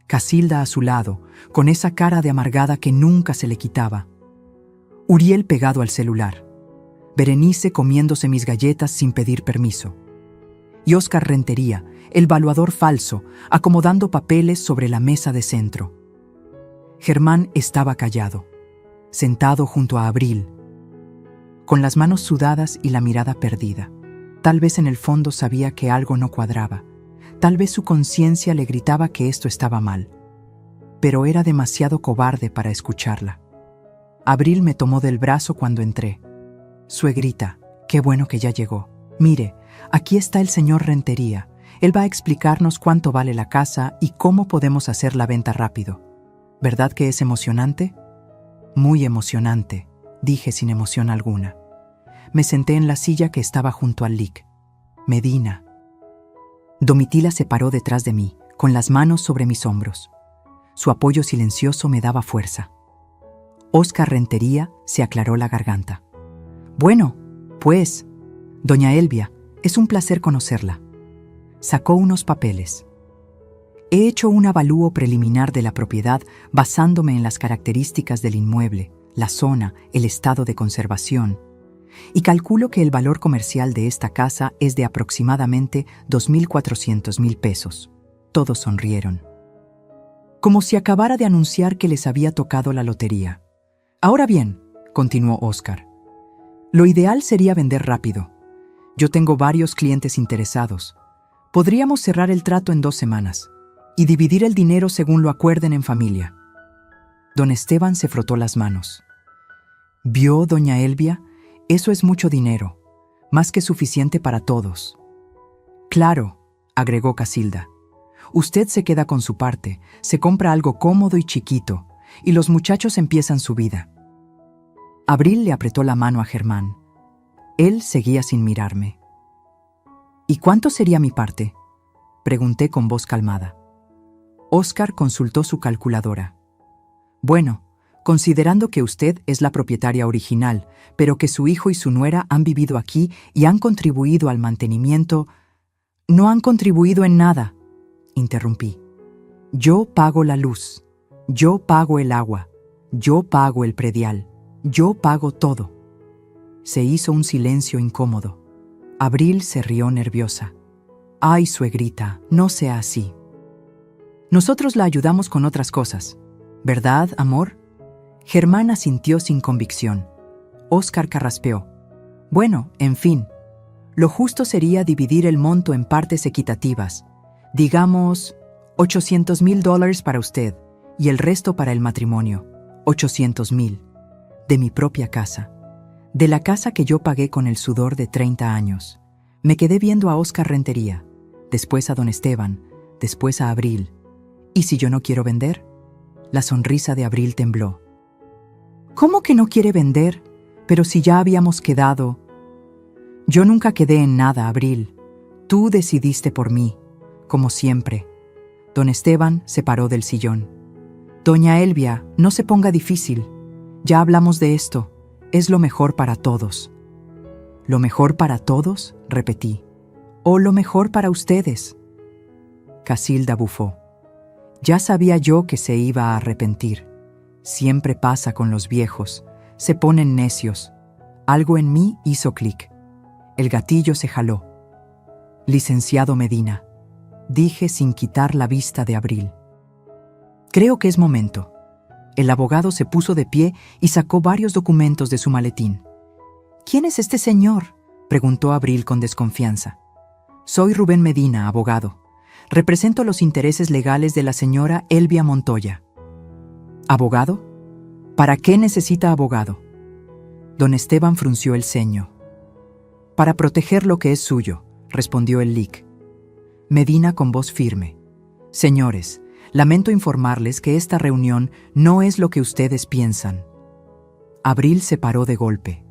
Casilda a su lado, con esa cara de amargada que nunca se le quitaba. Uriel pegado al celular. Berenice comiéndose mis galletas sin pedir permiso. Y Óscar Rentería, el valuador falso, acomodando papeles sobre la mesa de centro. Germán estaba callado, sentado junto a Abril, con las manos sudadas y la mirada perdida. Tal vez en el fondo sabía que algo no cuadraba. Tal vez su conciencia le gritaba que esto estaba mal. Pero era demasiado cobarde para escucharla. Abril me tomó del brazo cuando entré. Suegrita, qué bueno que ya llegó. Mire, aquí está el señor Rentería. Él va a explicarnos cuánto vale la casa y cómo podemos hacer la venta rápido. ¿Verdad que es emocionante? Muy emocionante, dije sin emoción alguna. Me senté en la silla que estaba junto al LIC. Medina. Domitila se paró detrás de mí, con las manos sobre mis hombros. Su apoyo silencioso me daba fuerza. Óscar Rentería se aclaró la garganta. Bueno, pues, doña Elvia, es un placer conocerla. Sacó unos papeles. He hecho un avalúo preliminar de la propiedad basándome en las características del inmueble, la zona, el estado de conservación, y calculo que el valor comercial de esta casa es de aproximadamente 2.400.000 pesos. Todos sonrieron. Como si acabara de anunciar que les había tocado la lotería. Ahora bien, continuó Óscar, lo ideal sería vender rápido. Yo tengo varios clientes interesados. Podríamos cerrar el trato en 2 semanas y dividir el dinero según lo acuerden en familia. Don Esteban se frotó las manos. ¿Vio, doña Elvia? Eso es mucho dinero, más que suficiente para todos. Claro, agregó Casilda. Usted se queda con su parte, se compra algo cómodo y chiquito, y los muchachos empiezan su vida. Abril le apretó la mano a Germán. Él seguía sin mirarme. ¿Y cuánto sería mi parte?, pregunté con voz calmada. Óscar consultó su calculadora. Bueno, considerando que usted es la propietaria original, pero que su hijo y su nuera han vivido aquí y han contribuido al mantenimiento... No han contribuido en nada, interrumpí. Yo pago la luz, yo pago el agua, yo pago el predial, yo pago todo. Se hizo un silencio incómodo. Abril se rió nerviosa. Ay, suegrita, no sea así. Nosotros la ayudamos con otras cosas, ¿verdad, amor? Germán asintió sin convicción. Óscar carraspeó. Bueno, en fin, lo justo sería dividir el monto en partes equitativas. Digamos, $800.000 para usted y el resto para el matrimonio. 800.000. De mi propia casa. De la casa que yo pagué con el sudor de 30 años. Me quedé viendo a Óscar Rentería, después a don Esteban, después a Abril. ¿Y si yo no quiero vender? La sonrisa de Abril tembló. ¿Cómo que no quiere vender? Pero si ya habíamos quedado... Yo nunca quedé en nada, Abril. Tú decidiste por mí, como siempre. Don Esteban se paró del sillón. Doña Elvia, no se ponga difícil. Ya hablamos de esto. Es lo mejor para todos. ¿Lo mejor para todos?, repetí. ¿O lo mejor para ustedes? Casilda bufó. Ya sabía yo que se iba a arrepentir. Siempre pasa con los viejos. Se ponen necios. Algo en mí hizo clic. El gatillo se jaló. Licenciado Medina, dije sin quitar la vista de Abril. Creo que es momento. El abogado se puso de pie y sacó varios documentos de su maletín. ¿Quién es este señor?, preguntó Abril con desconfianza. Soy Rubén Medina, abogado. Represento los intereses legales de la señora Elvia Montoya. ¿Abogado? ¿Para qué necesita abogado? Don Esteban frunció el ceño. Para proteger lo que es suyo, respondió el lic. Medina con voz firme. Señores, lamento informarles que esta reunión no es lo que ustedes piensan. Abril se paró de golpe.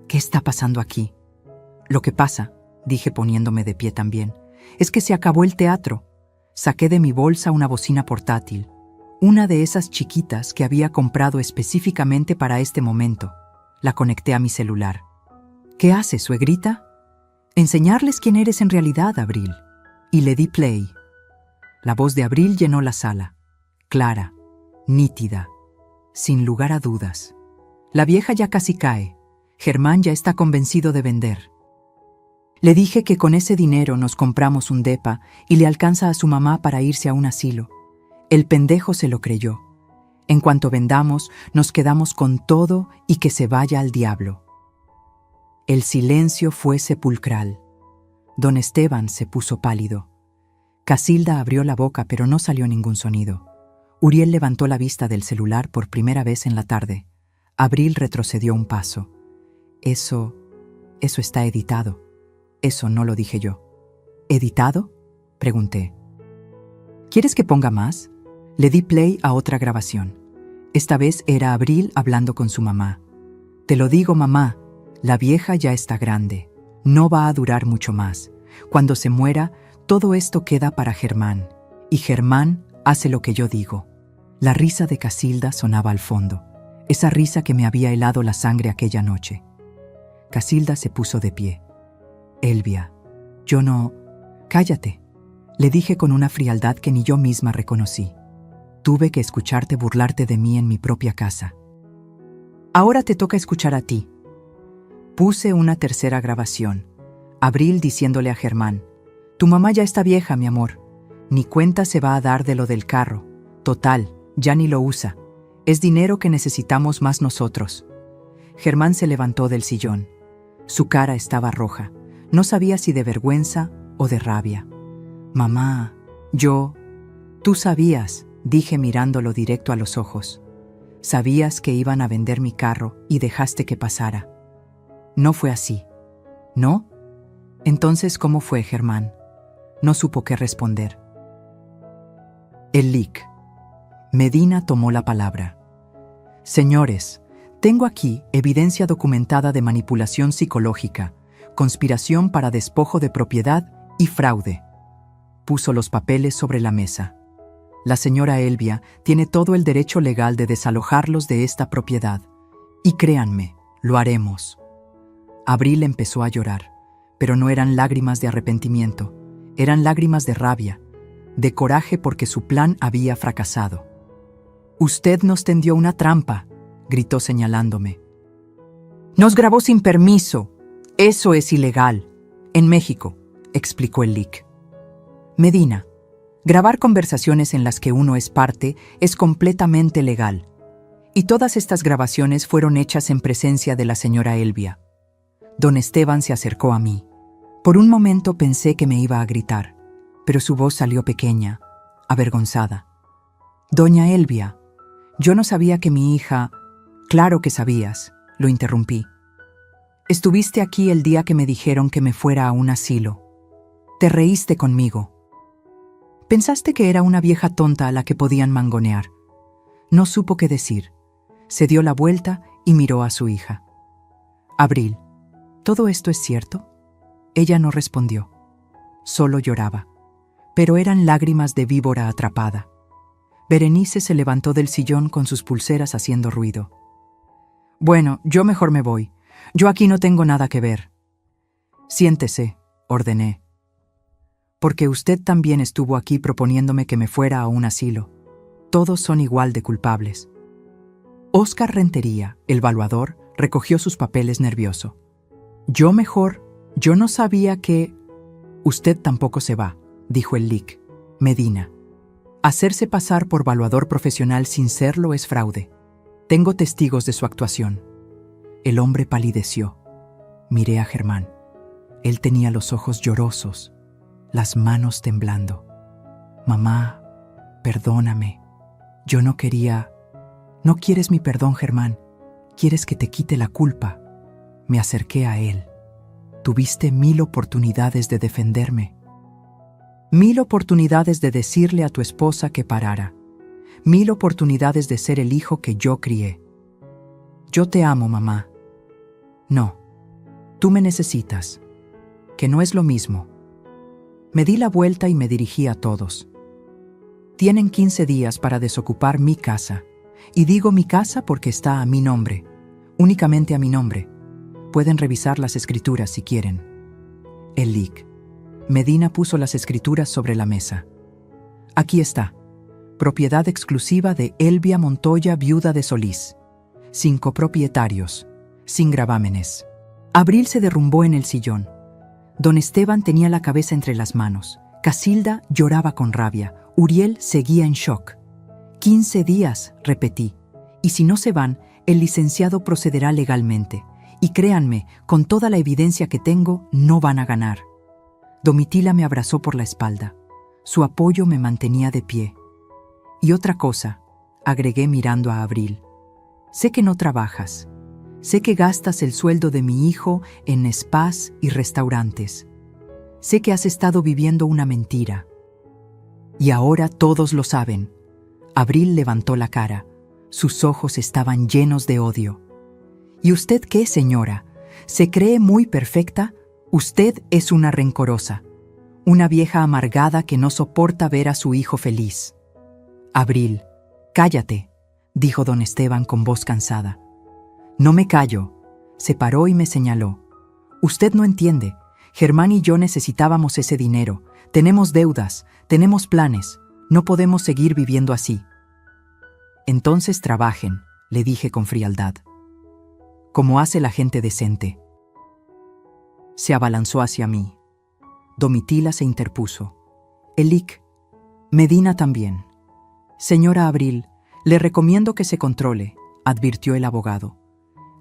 ¿Qué está pasando aquí? Lo que pasa, dije poniéndome de pie también, es que se acabó el teatro. Saqué de mi bolsa una bocina portátil, una de esas chiquitas que había comprado específicamente para este momento. La conecté a mi celular. ¿Qué haces, suegrita? Enseñarles quién eres en realidad, Abril. Y le di play. La voz de Abril llenó la sala. Clara, nítida, sin lugar a dudas. La vieja ya casi cae. Germán ya está convencido de vender. Le dije que con ese dinero nos compramos un depa y le alcanza a su mamá para irse a un asilo. El pendejo se lo creyó. En cuanto vendamos, nos quedamos con todo y que se vaya al diablo. El silencio fue sepulcral. Don Esteban se puso pálido. Casilda abrió la boca, pero no salió ningún sonido. Uriel levantó la vista del celular por primera vez en la tarde. Abril retrocedió un paso. Eso está editado. Eso no lo dije yo. ¿Editado?, pregunté. ¿Quieres que ponga más? Le di play a otra grabación. Esta vez era Abril hablando con su mamá. Te lo digo, mamá, la vieja ya está grande. No va a durar mucho más. Cuando se muera, Todo esto queda para Germán, y Germán hace lo que yo digo. La risa de Casilda sonaba al fondo, esa risa que me había helado la sangre aquella noche. Casilda se puso de pie. Elvia, yo no... Cállate, le dije con una frialdad que ni yo misma reconocí. Tuve que escucharte burlarte de mí en mi propia casa. Ahora te toca escuchar a ti. Puse una tercera grabación. Abril diciéndole a Germán: tu mamá ya está vieja, mi amor. Ni cuenta se va a dar de lo del carro. Total, ya ni lo usa. Es dinero que necesitamos más nosotros. Germán se levantó del sillón. Su cara estaba roja. No sabía si de vergüenza o de rabia. Mamá, tú sabías, dije mirándolo directo a los ojos. Sabías que iban a vender mi carro y dejaste que pasara. No fue así. ¿No? Entonces, ¿cómo fue, Germán? No supo qué responder. El lic. Medina tomó la palabra. Señores, tengo aquí evidencia documentada de manipulación psicológica, conspiración para despojo de propiedad y fraude. Puso los papeles sobre la mesa. La señora Elvia tiene todo el derecho legal de desalojarlos de esta propiedad. Y créanme, lo haremos. Abril empezó a llorar, pero no eran lágrimas de arrepentimiento, eran lágrimas de rabia, de coraje porque su plan había fracasado. «Usted nos tendió una trampa», gritó señalándome. «Nos grabó sin permiso. Eso es ilegal. En México», explicó el lic. Medina, grabar conversaciones en las que uno es parte es completamente legal. Y todas estas grabaciones fueron hechas en presencia de la señora Elvia. Don Esteban se acercó a mí. Por un momento pensé que me iba a gritar, pero su voz salió pequeña, avergonzada. «Doña Elvia, yo no sabía que mi hija...» «Claro que sabías», lo interrumpí. «Estuviste aquí el día que me dijeron que me fuera a un asilo. Te reíste conmigo. Pensaste que era una vieja tonta a la que podían mangonear». No supo qué decir. Se dio la vuelta y miró a su hija. «Abril, ¿todo esto es cierto?» Ella no respondió. Solo lloraba. Pero eran lágrimas de víbora atrapada. Berenice se levantó del sillón con sus pulseras haciendo ruido. «Bueno, yo mejor me voy. Yo aquí no tengo nada que ver». «Siéntese», ordené. «Porque usted también estuvo aquí proponiéndome que me fuera a un asilo. Todos son igual de culpables». Óscar Rentería, el valuador, recogió sus papeles nervioso. «Yo no sabía que...» «Usted tampoco se va», dijo el lic. «Medina. Hacerse pasar por valuador profesional sin serlo es fraude. Tengo testigos de su actuación». El hombre palideció. Miré a Germán. Él tenía los ojos llorosos, las manos temblando. «Mamá, perdóname. Yo no quería...» «No quieres mi perdón, Germán. Quieres que te quite la culpa». Me acerqué a él. «Tuviste 1000 oportunidades de defenderme. 1000 oportunidades de decirle a tu esposa que parara. 1000 oportunidades de ser el hijo que yo crié. Yo te amo, mamá. No, tú me necesitas, que no es lo mismo». Me di la vuelta y me dirigí a todos. «Tienen 15 días para desocupar mi casa. Y digo mi casa porque está a mi nombre, únicamente a mi nombre. Pueden revisar las escrituras si quieren». El lic. Medina puso las escrituras sobre la mesa. «Aquí está. Propiedad exclusiva de Elvia Montoya, viuda de Solís. 5 propietarios, sin gravámenes». Abril se derrumbó en el sillón. Don Esteban tenía la cabeza entre las manos. Casilda lloraba con rabia. Uriel seguía en shock. 15 días, repetí. Y si no se van, el licenciado procederá legalmente. Y créanme, con toda la evidencia que tengo, no van a ganar. Domitila me abrazó por la espalda. Su apoyo me mantenía de pie. «Y otra cosa», agregué mirando a Abril. «Sé que no trabajas. Sé que gastas el sueldo de mi hijo en spas y restaurantes. Sé que has estado viviendo una mentira. Y ahora todos lo saben». Abril levantó la cara. Sus ojos estaban llenos de odio. «¿Y usted qué, señora? ¿Se cree muy perfecta? Usted es una rencorosa. una vieja amargada que no soporta ver a su hijo feliz. Abril, cállate, dijo don Esteban con voz cansada. No me callo. Se paró y me señaló. Usted no entiende. Germán y yo necesitábamos ese dinero. Tenemos deudas, tenemos planes. No podemos seguir viviendo así. Entonces trabajen, le dije con frialdad. Como hace la gente decente. Se abalanzó hacia mí. Domitila se interpuso. Elic, Medina también. Señora Abril, le recomiendo que se controle, advirtió el abogado.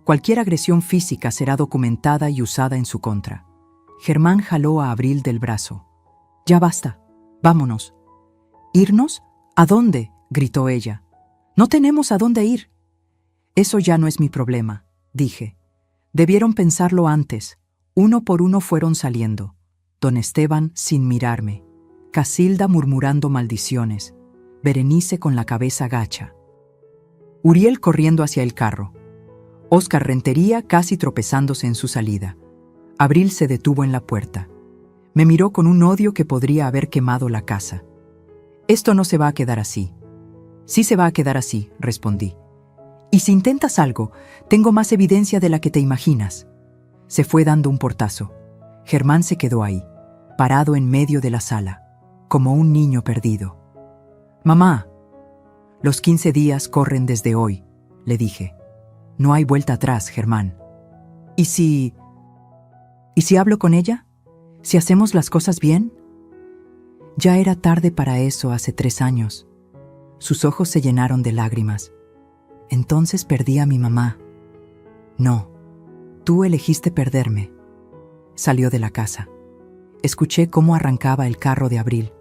Cualquier agresión física será documentada y usada en su contra. Germán jaló a Abril del brazo. Ya basta, vámonos. ¿Irnos? ¿A dónde?, gritó ella. No tenemos a dónde ir. Eso ya no es mi problema, dije. Debieron pensarlo antes. Uno por uno fueron saliendo. Don Esteban sin mirarme. Casilda murmurando maldiciones. Berenice con la cabeza gacha. Uriel corriendo hacia el carro. Óscar Rentería casi tropezándose en su salida. Abril se detuvo en la puerta. Me miró con un odio que podría haber quemado la casa. Esto no se va a quedar así. Sí se va a quedar así, respondí. Y si intentas algo, tengo más evidencia de la que te imaginas. Se fue dando un portazo. Germán se quedó ahí, parado en medio de la sala, como un niño perdido. Mamá, los 15 días corren desde hoy, le dije. No hay vuelta atrás, Germán. ¿Y si hablo con ella? ¿Si hacemos las cosas bien? Ya era tarde para eso hace 3 años. Sus ojos se llenaron de lágrimas. Entonces perdí a mi mamá. No, tú elegiste perderme. Salió de la casa. Escuché cómo arrancaba el carro de Abril,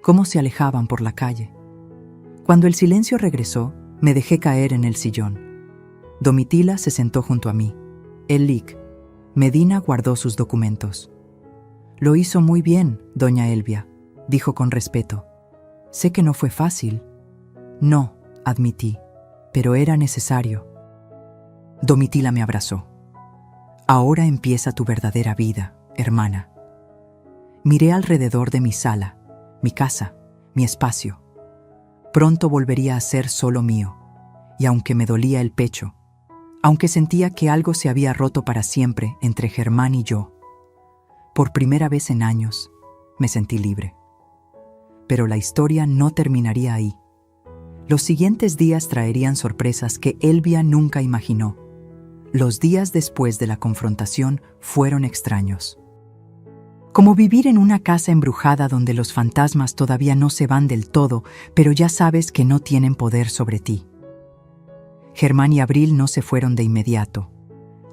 cómo se alejaban por la calle. Cuando el silencio regresó, me dejé caer en el sillón. Domitila se sentó junto a mí. Elic, Medina guardó sus documentos. Lo hizo muy bien, doña Elvia, dijo con respeto. Sé que no fue fácil. No, admití, pero era necesario. Domitila me abrazó. Ahora empieza tu verdadera vida, hermana. Miré alrededor de mi sala, mi casa, mi espacio. Pronto volvería a ser solo mío, y aunque me dolía el pecho, aunque sentía que algo se había roto para siempre entre Germán y yo, por primera vez en años me sentí libre. Pero la historia no terminaría ahí. Los siguientes días traerían sorpresas que Elvia nunca imaginó. Los días después de la confrontación fueron extraños. Como vivir en una casa embrujada donde los fantasmas todavía no se van del todo, pero ya sabes que no tienen poder sobre ti. Germán y Abril no se fueron de inmediato.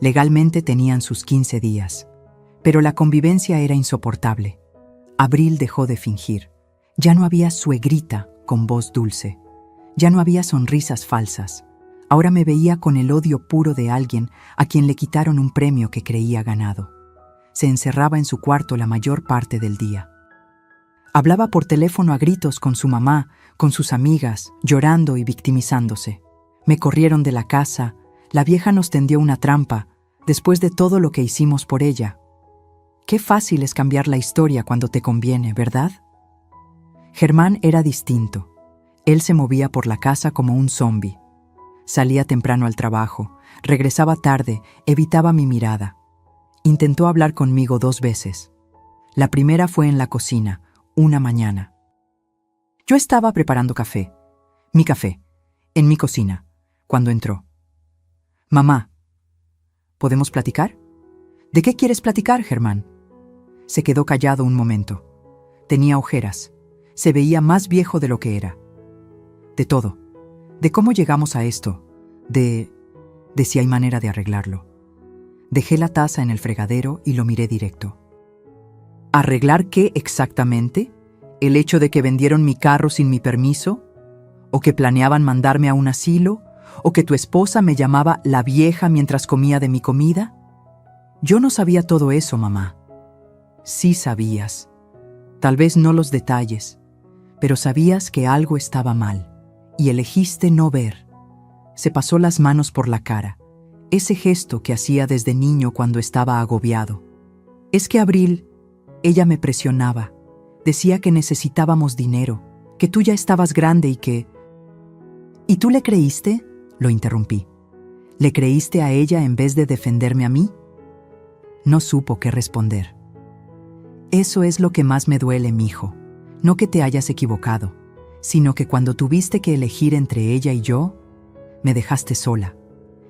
Legalmente tenían sus 15 días. Pero la convivencia era insoportable. Abril dejó de fingir. Ya no había suegrita con voz dulce. Ya no había sonrisas falsas. Ahora me veía con el odio puro de alguien a quien le quitaron un premio que creía ganado. Se encerraba en su cuarto la mayor parte del día. Hablaba por teléfono a gritos con su mamá, con sus amigas, llorando y victimizándose. Me corrieron de la casa, la vieja nos tendió una trampa, después de todo lo que hicimos por ella. Qué fácil es cambiar la historia cuando te conviene, ¿verdad? Germán era distinto. Él se movía por la casa como un zombi. Salía temprano al trabajo, regresaba tarde, evitaba mi mirada. Intentó hablar conmigo 2 veces. La primera fue en la cocina, una mañana. Yo estaba preparando café, mi café, en mi cocina, cuando entró. Mamá, ¿podemos platicar? ¿De qué quieres platicar, Germán? Se quedó callado un momento. Tenía ojeras. Se veía más viejo de lo que era. De todo. De cómo llegamos a esto. De si hay manera de arreglarlo. Dejé la taza en el fregadero y lo miré directo. ¿Arreglar qué exactamente? ¿El hecho de que vendieron mi carro sin mi permiso? ¿O que planeaban mandarme a un asilo? ¿O que tu esposa me llamaba la vieja mientras comía de mi comida? Yo no sabía todo eso, mamá. Sí sabías. Tal vez no los detalles, pero sabías que algo estaba mal, y elegiste no ver. Se pasó las manos por la cara, ese gesto que hacía desde niño cuando estaba agobiado. Es que Abril, ella me presionaba, Decía que necesitábamos dinero, que tú ya estabas grande y que... ¿Y tú le creíste? Lo interrumpí. ¿Le creíste a ella en vez de defenderme a mí? No supo qué responder. Eso es lo que más me duele, mijo. No que te hayas equivocado, sino que cuando tuviste que elegir entre ella y yo, me dejaste sola.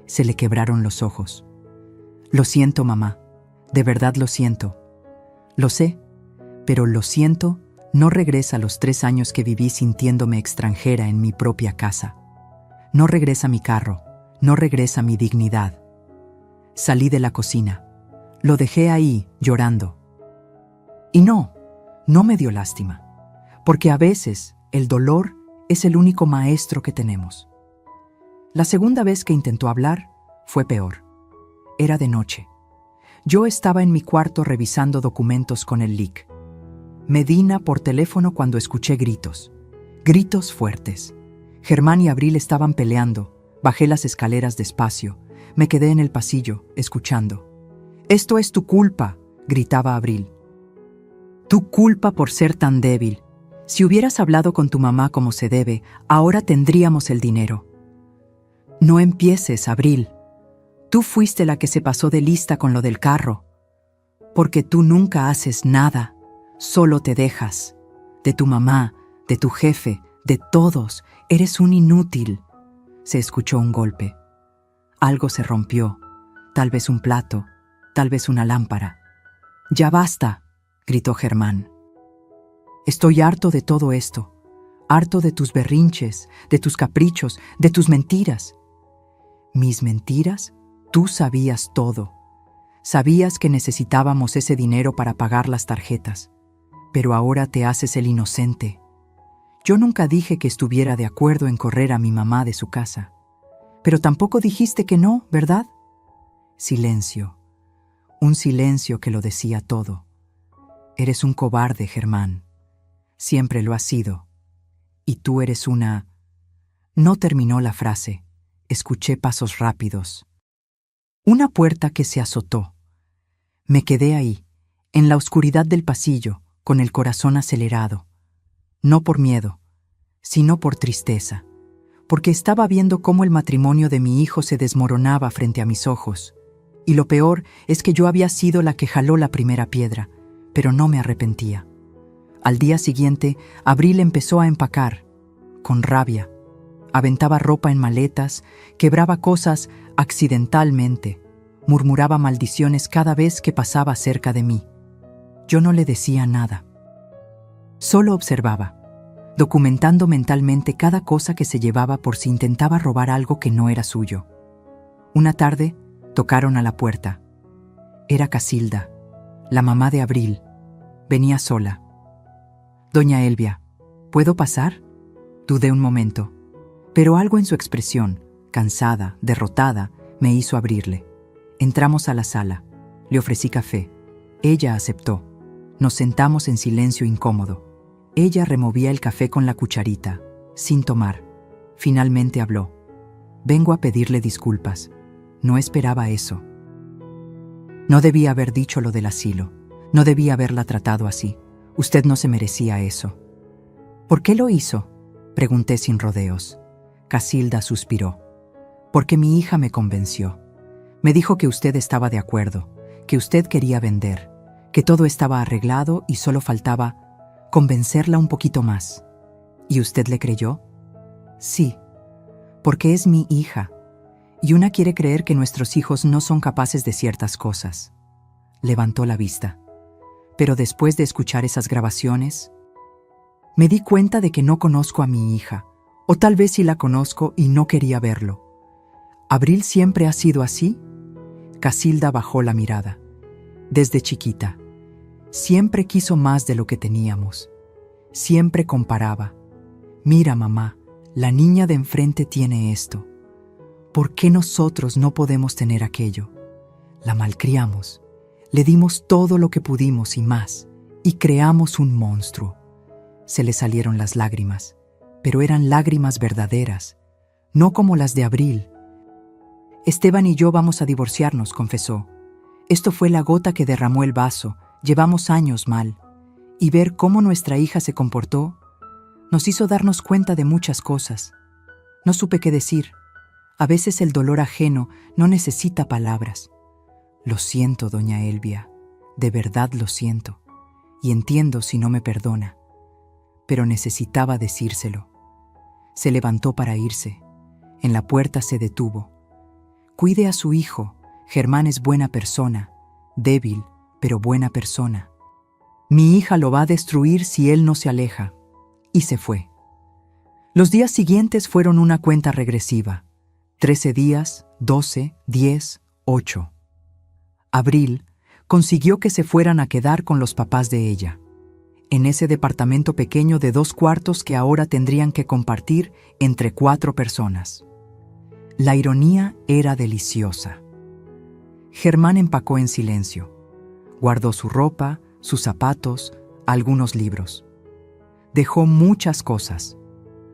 Se le quebraron los ojos. Lo siento, mamá. De verdad lo siento. Lo sé, pero lo siento no regresa los 3 años que viví sintiéndome extranjera en mi propia casa. No regresa mi carro, no regresa mi dignidad. Salí de la cocina. Lo dejé ahí, llorando. Y no me dio lástima, porque a veces el dolor es el único maestro que tenemos. La segunda vez que intentó hablar fue peor. Era de noche. Yo estaba en mi cuarto revisando documentos con el LIC. Medina por teléfono cuando escuché gritos. Gritos fuertes. Germán y Abril estaban peleando. Bajé las escaleras despacio. Me quedé en el pasillo, escuchando. «Esto es tu culpa», gritaba Abril. «Tu culpa por ser tan débil. Si hubieras hablado con tu mamá como se debe, ahora tendríamos el dinero». «No empieces, Abril. Tú fuiste la que se pasó de lista con lo del carro. Porque tú nunca haces nada, solo te dejas. De tu mamá, de tu jefe, de todos, eres un inútil». Se escuchó un golpe. Algo se rompió, tal vez un plato, tal vez una lámpara. «Ya basta», gritó Germán. «Estoy harto de todo esto, harto de tus berrinches, de tus caprichos, de tus mentiras». «¿Mis mentiras? Tú sabías todo. Sabías que necesitábamos ese dinero para pagar las tarjetas, pero ahora te haces el inocente. Yo nunca dije que estuviera de acuerdo en correr a mi mamá de su casa. Pero tampoco dijiste que no, ¿verdad?» Silencio. Un silencio que lo decía todo. «Eres un cobarde, Germán. Siempre lo has sido. Y tú eres una...» No terminó la frase. Escuché pasos rápidos. Una puerta que se azotó. Me quedé ahí, en la oscuridad del pasillo, con el corazón acelerado. No por miedo, sino por tristeza, porque estaba viendo cómo el matrimonio de mi hijo se desmoronaba frente a mis ojos. Y lo peor es que yo había sido la que jaló la primera piedra, pero no me arrepentía. Al día siguiente, Abril empezó a empacar, con rabia. Aventaba ropa en maletas, quebraba cosas accidentalmente, murmuraba maldiciones cada vez que pasaba cerca de mí. Yo no le decía nada. Solo observaba, documentando mentalmente cada cosa que se llevaba por si intentaba robar algo que no era suyo. Una tarde, tocaron a la puerta. Era Casilda, la mamá de Abril. Venía sola. «Doña Elvia, ¿puedo pasar?» Dudé un momento, pero algo en su expresión, cansada, derrotada, me hizo abrirle. Entramos a la sala. Le ofrecí café. Ella aceptó. Nos sentamos en silencio incómodo. Ella removía el café con la cucharita, sin tomar. Finalmente habló. «Vengo a pedirle disculpas. No esperaba eso. No debía haber dicho lo del asilo. No debía haberla tratado así. Usted no se merecía eso». «¿Por qué lo hizo?», pregunté sin rodeos. Casilda suspiró. «Porque mi hija me convenció. Me dijo que usted estaba de acuerdo, que usted quería vender, que todo estaba arreglado y solo faltaba convencerla un poquito más». «¿Y usted le creyó?». «Sí, porque es mi hija, y una quiere creer que nuestros hijos no son capaces de ciertas cosas». Levantó la vista. Pero después de escuchar esas grabaciones, me di cuenta de que no conozco a mi hija, o tal vez sí la conozco y no quería verlo. ¿Abril siempre ha sido así? Casilda bajó la mirada. Desde chiquita. Siempre quiso más de lo que teníamos. Siempre comparaba. «Mira, mamá, la niña de enfrente tiene esto. ¿Por qué nosotros no podemos tener aquello?». La malcriamos. Le dimos todo lo que pudimos y más, y creamos un monstruo. Se le salieron las lágrimas, pero eran lágrimas verdaderas, no como las de Abril. «Esteban y yo vamos a divorciarnos», confesó. «Esto fue la gota que derramó el vaso, llevamos años mal. y ver cómo nuestra hija se comportó, nos hizo darnos cuenta de muchas cosas. No supe qué decir. A veces el dolor ajeno no necesita palabras. Lo siento, doña Elvia, de verdad lo siento, y entiendo si no me perdona. Pero necesitaba decírselo. Se levantó para irse. En la puerta se detuvo. Cuide a su hijo. Germán es buena persona, débil, pero buena persona. Mi hija lo va a destruir si él no se aleja. Y se fue. Los días siguientes fueron una cuenta regresiva. 13 días, 12, 10, 8. Abril consiguió que se fueran a quedar con los papás de ella, en ese departamento pequeño de 2 cuartos que ahora tendrían que compartir entre 4 personas. La ironía era deliciosa. Germán empacó en silencio. Guardó su ropa, sus zapatos, algunos libros. Dejó muchas cosas,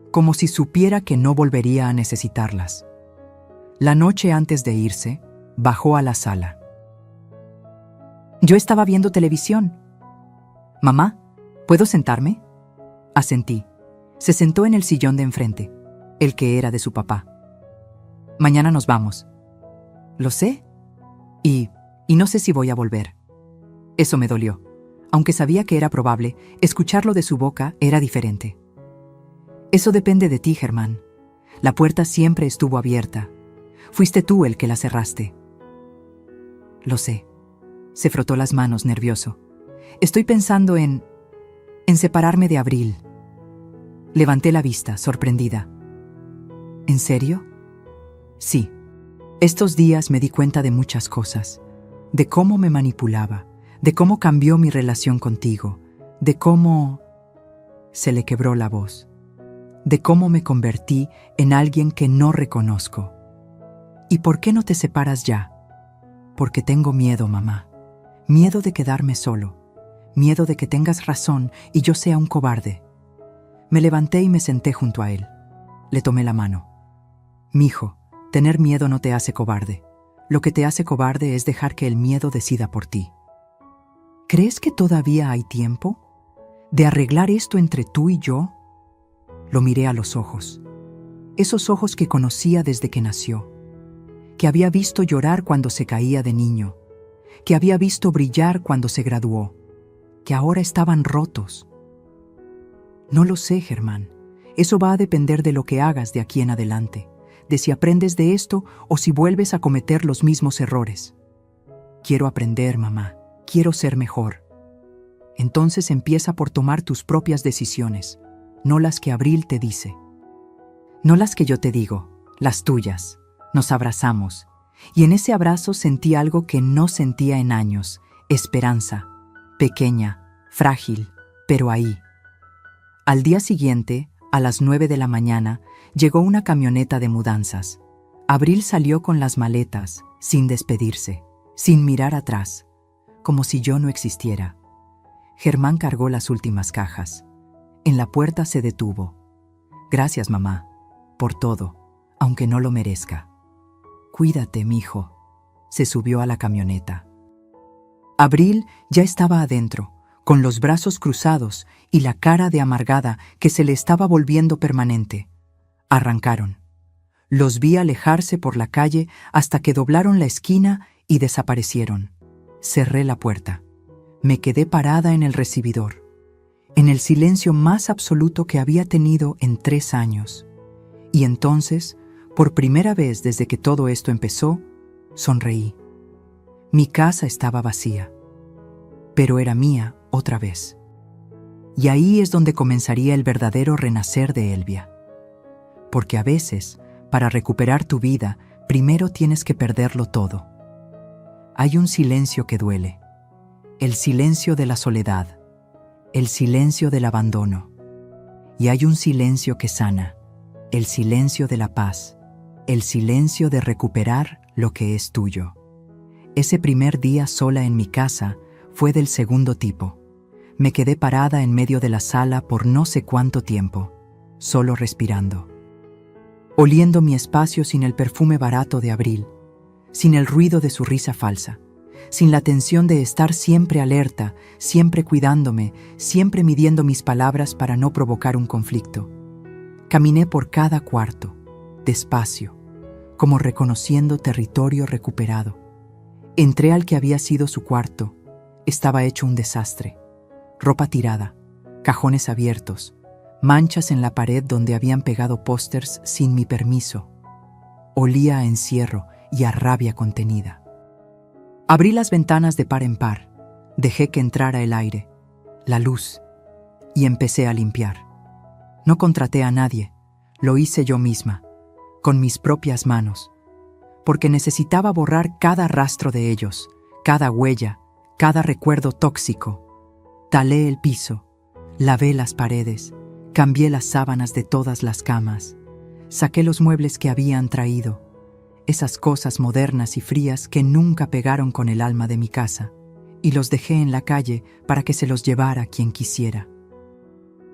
como si supiera que no volvería a necesitarlas. La noche antes de irse, bajó a la sala. Yo estaba viendo televisión. Mamá, ¿puedo sentarme? Asentí. Se sentó en el sillón de enfrente, el que era de su papá. Mañana nos vamos. Lo sé. Y no sé si voy a volver. Eso me dolió. Aunque sabía que era probable, escucharlo de su boca era diferente. Eso depende de ti, Germán. La puerta siempre estuvo abierta. Fuiste tú el que la cerraste. Lo sé. Se frotó las manos, nervioso. Estoy pensando en separarme de Abril. Levanté la vista, sorprendida. ¿En serio? Sí. Estos días me di cuenta de muchas cosas. De cómo me manipulaba, de cómo cambió mi relación contigo, de cómo... Se le quebró la voz. De cómo me convertí en alguien que no reconozco. ¿Y por qué no te separas ya? Porque tengo miedo, mamá. Miedo de quedarme solo. Miedo de que tengas razón y yo sea un cobarde. Me levanté y me senté junto a él. Le tomé la mano. Mijo, tener miedo no te hace cobarde. Lo que te hace cobarde es dejar que el miedo decida por ti. ¿Crees que todavía hay tiempo de arreglar esto entre tú y yo? Lo miré a los ojos. Esos ojos que conocía desde que nació. Que había visto llorar cuando se caía de niño. Que había visto brillar cuando se graduó. Que ahora estaban rotos. No lo sé, Germán. Eso va a depender de lo que hagas de aquí en adelante, de si aprendes de esto o si vuelves a cometer los mismos errores. Quiero aprender, mamá. Quiero ser mejor. Entonces empieza por tomar tus propias decisiones, no las que Abril te dice. No las que yo te digo, las tuyas. Nos abrazamos, y en ese abrazo sentí algo que no sentía en años, esperanza, pequeña, frágil, pero ahí. Al día siguiente, a las 9 de la mañana, llegó una camioneta de mudanzas. Abril salió con las maletas, sin despedirse, sin mirar atrás, como si yo no existiera. Germán cargó las últimas cajas. En la puerta se detuvo. Gracias, mamá, por todo, aunque no lo merezca. Cuídate, mijo. Se subió a la camioneta. Abril ya estaba adentro, con los brazos cruzados y la cara de amargada que se le estaba volviendo permanente. Arrancaron. Los vi alejarse por la calle hasta que doblaron la esquina y desaparecieron. Cerré la puerta. Me quedé parada en el recibidor, en el silencio más absoluto que había tenido en 3 años. Y entonces, por primera vez desde que todo esto empezó, sonreí. Mi casa estaba vacía, pero era mía otra vez. Y ahí es donde comenzaría el verdadero renacer de Elvia. Porque a veces, para recuperar tu vida, primero tienes que perderlo todo. Hay un silencio que duele. El silencio de la soledad. El silencio del abandono. Y hay un silencio que sana. El silencio de la paz. El silencio de recuperar lo que es tuyo. Ese primer día sola en mi casa fue del segundo tipo. Me quedé parada en medio de la sala por no sé cuánto tiempo, solo respirando. Oliendo mi espacio sin el perfume barato de Abril, sin el ruido de su risa falsa, sin la tensión de estar siempre alerta, siempre cuidándome, siempre midiendo mis palabras para no provocar un conflicto. Caminé por cada cuarto, despacio, como reconociendo territorio recuperado. Entré al que había sido su cuarto. Estaba hecho un desastre. Ropa tirada, cajones abiertos, manchas en la pared donde habían pegado pósters sin mi permiso. Olía a encierro y a rabia contenida. Abrí las ventanas de par en par, dejé que entrara el aire, la luz, y empecé a limpiar. No contraté a nadie, lo hice yo misma, con mis propias manos, porque necesitaba borrar cada rastro de ellos, cada huella, cada recuerdo tóxico. Talé el piso, lavé las paredes, cambié las sábanas de todas las camas, saqué los muebles que habían traído, esas cosas modernas y frías que nunca pegaron con el alma de mi casa, y los dejé en la calle para que se los llevara quien quisiera.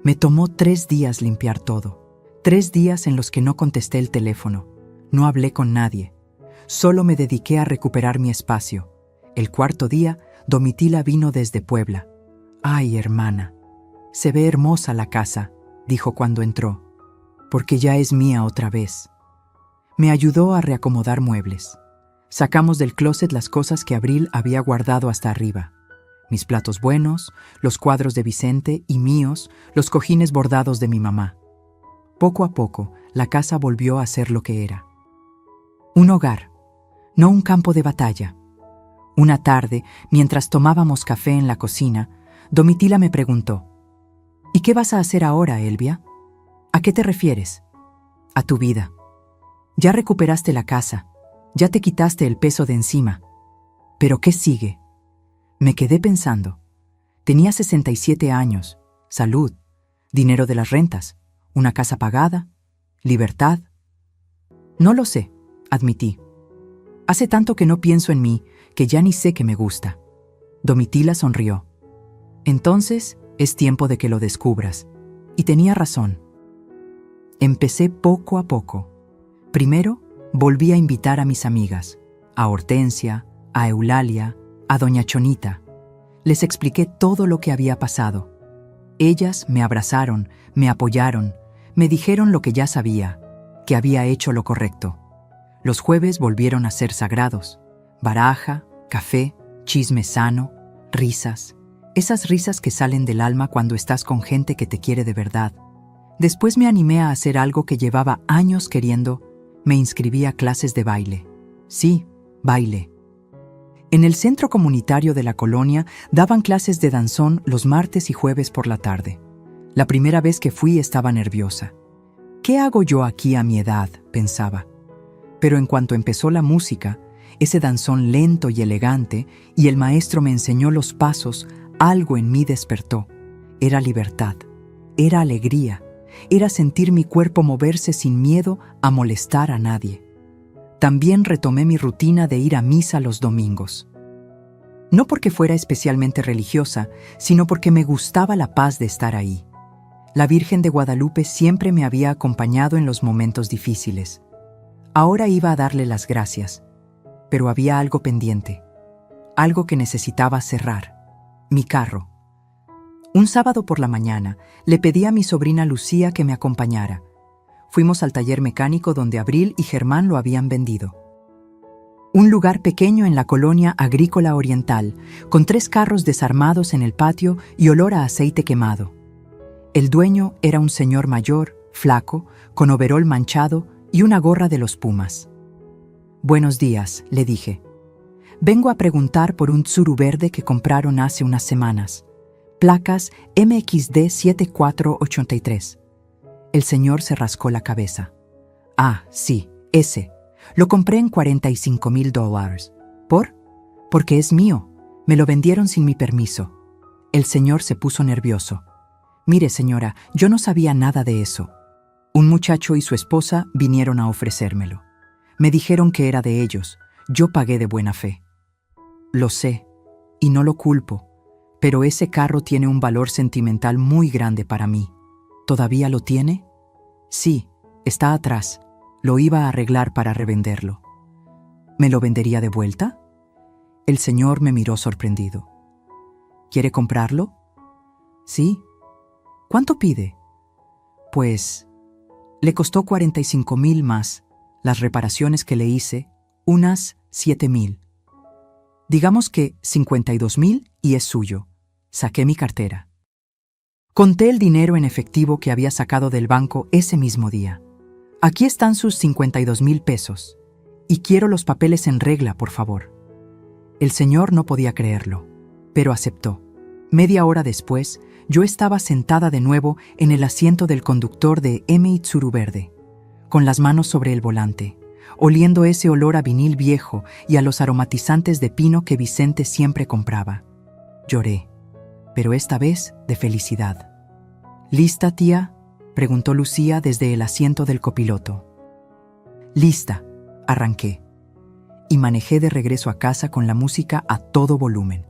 Me tomó 3 días limpiar todo, 3 días en los que no contesté el teléfono, no hablé con nadie, solo me dediqué a recuperar mi espacio. El 4.º día, Domitila vino desde Puebla. «Ay, hermana, se ve hermosa la casa», dijo cuando entró, «porque ya es mía otra vez». Me ayudó a reacomodar muebles. Sacamos del closet las cosas que Abril había guardado hasta arriba. Mis platos buenos, los cuadros de Vicente y míos, los cojines bordados de mi mamá. Poco a poco, la casa volvió a ser lo que era. Un hogar, no un campo de batalla. Una tarde, mientras tomábamos café en la cocina, Domitila me preguntó: «¿Y qué vas a hacer ahora, Elvia? ¿A qué te refieres?» «A tu vida. Ya recuperaste la casa, ya te quitaste el peso de encima. ¿Pero qué sigue?» Me quedé pensando. Tenía 67 años, salud, dinero de las rentas, una casa pagada, libertad. «No lo sé», admití. «Hace tanto que no pienso en mí que ya ni sé qué me gusta». Domitila sonrió. «Entonces es tiempo de que lo descubras». Y tenía razón. Empecé poco a poco. Primero, volví a invitar a mis amigas, a Hortensia, a Eulalia, a doña Chonita. Les expliqué todo lo que había pasado. Ellas me abrazaron, me apoyaron, me dijeron lo que ya sabía, que había hecho lo correcto. Los jueves volvieron a ser sagrados. Baraja, café, chisme sano, risas. Esas risas que salen del alma cuando estás con gente que te quiere de verdad. Después me animé a hacer algo que llevaba años queriendo. Me inscribí a clases de baile. Sí, baile. En el centro comunitario de la colonia daban clases de danzón los martes y jueves por la tarde. La primera vez que fui estaba nerviosa. «¿Qué hago yo aquí a mi edad?», pensaba. Pero en cuanto empezó la música, ese danzón lento y elegante, y el maestro me enseñó los pasos, algo en mí despertó. Era libertad, era alegría, era sentir mi cuerpo moverse sin miedo a molestar a nadie. También retomé mi rutina de ir a misa los domingos. No porque fuera especialmente religiosa, sino porque me gustaba la paz de estar ahí. La Virgen de Guadalupe siempre me había acompañado en los momentos difíciles. Ahora iba a darle las gracias, pero había algo pendiente, algo que necesitaba cerrar. Mi carro. Un sábado por la mañana le pedí a mi sobrina Lucía que me acompañara. Fuimos al taller mecánico donde Abril y Germán lo habían vendido. Un lugar pequeño en la colonia agrícola oriental, con 3 carros desarmados en el patio y olor a aceite quemado. El dueño era un señor mayor, flaco, con overol manchado y una gorra de los Pumas. «Buenos días», le dije. «Vengo a preguntar por un Tsuru verde que compraron hace unas semanas. Placas MXD 7483. El señor se rascó la cabeza. «Ah, sí, ese. Lo compré en $45,000. ¿Por? Porque es mío. Me lo vendieron sin mi permiso». El señor se puso nervioso. «Mire, señora, yo no sabía nada de eso. Un muchacho y su esposa vinieron a ofrecérmelo. Me dijeron que era de ellos. Yo pagué de buena fe». «Lo sé, y no lo culpo, pero ese carro tiene un valor sentimental muy grande para mí». «¿Todavía lo tiene?» «Sí, está atrás. Lo iba a arreglar para revenderlo». «¿Me lo vendería de vuelta?» El señor me miró sorprendido. ¿Quiere comprarlo? Sí. ¿Cuánto pide? Pues, le costó 45,000 más las reparaciones que le hice, unas 7,000. Digamos que 52,000 y es suyo. Saqué mi cartera. Conté el dinero en efectivo que había sacado del banco ese mismo día. Aquí están sus 52,000 pesos. Y quiero los papeles en regla, por favor. El señor no podía creerlo, pero aceptó. Media hora después, yo estaba sentada de nuevo en el asiento del conductor de M. Itsuru Verde, con las manos sobre el volante, oliendo ese olor a vinil viejo y a los aromatizantes de pino que Vicente siempre compraba. Lloré, pero esta vez de felicidad. ¿Lista, tía?, preguntó Lucía desde el asiento del copiloto. Lista, arranqué. Y manejé de regreso a casa con la música a todo volumen.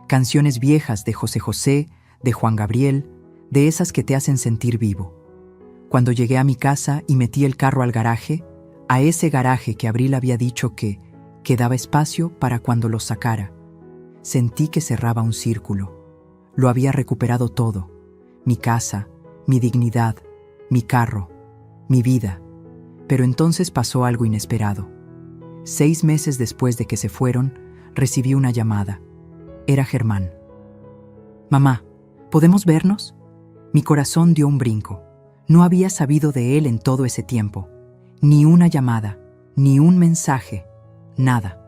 Canciones viejas de José José, de Juan Gabriel, de esas que te hacen sentir vivo. Cuando llegué a mi casa y metí el carro al garaje, a ese garaje que Abril había dicho que quedaba espacio para cuando lo sacara, sentí que cerraba un círculo. Lo había recuperado todo: mi casa, mi dignidad, mi carro, mi vida. Pero entonces pasó algo inesperado. 6 meses después de que se fueron, recibí una llamada. Era Germán. Mamá, ¿podemos vernos? Mi corazón dio un brinco. No había sabido de él en todo ese tiempo. Ni una llamada, ni un mensaje, nada.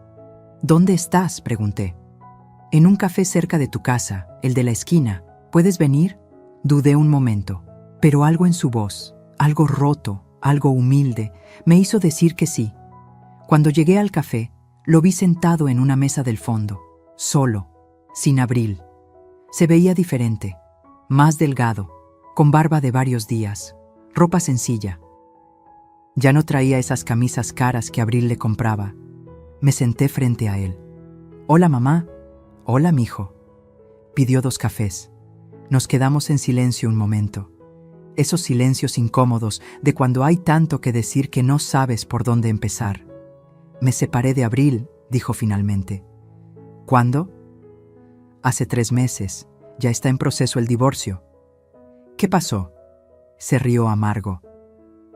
¿Dónde estás?, pregunté. En un café cerca de tu casa, el de la esquina. ¿Puedes venir? Dudé un momento, pero algo en su voz, algo roto, algo humilde, me hizo decir que sí. Cuando llegué al café, lo vi sentado en una mesa del fondo, solo, sin Abril. Se veía diferente, más delgado, con barba de varios días, ropa sencilla. Ya no traía esas camisas caras que Abril le compraba. Me senté frente a él. «Hola, mamá». «Hola, mijo». Pidió 2 cafés. Nos quedamos en silencio un momento. Esos silencios incómodos de cuando hay tanto que decir que no sabes por dónde empezar. «Me separé de Abril», dijo finalmente. «¿Cuándo?» «Hace 3 meses. Ya está en proceso el divorcio». «¿Qué pasó?» Se rió amargo.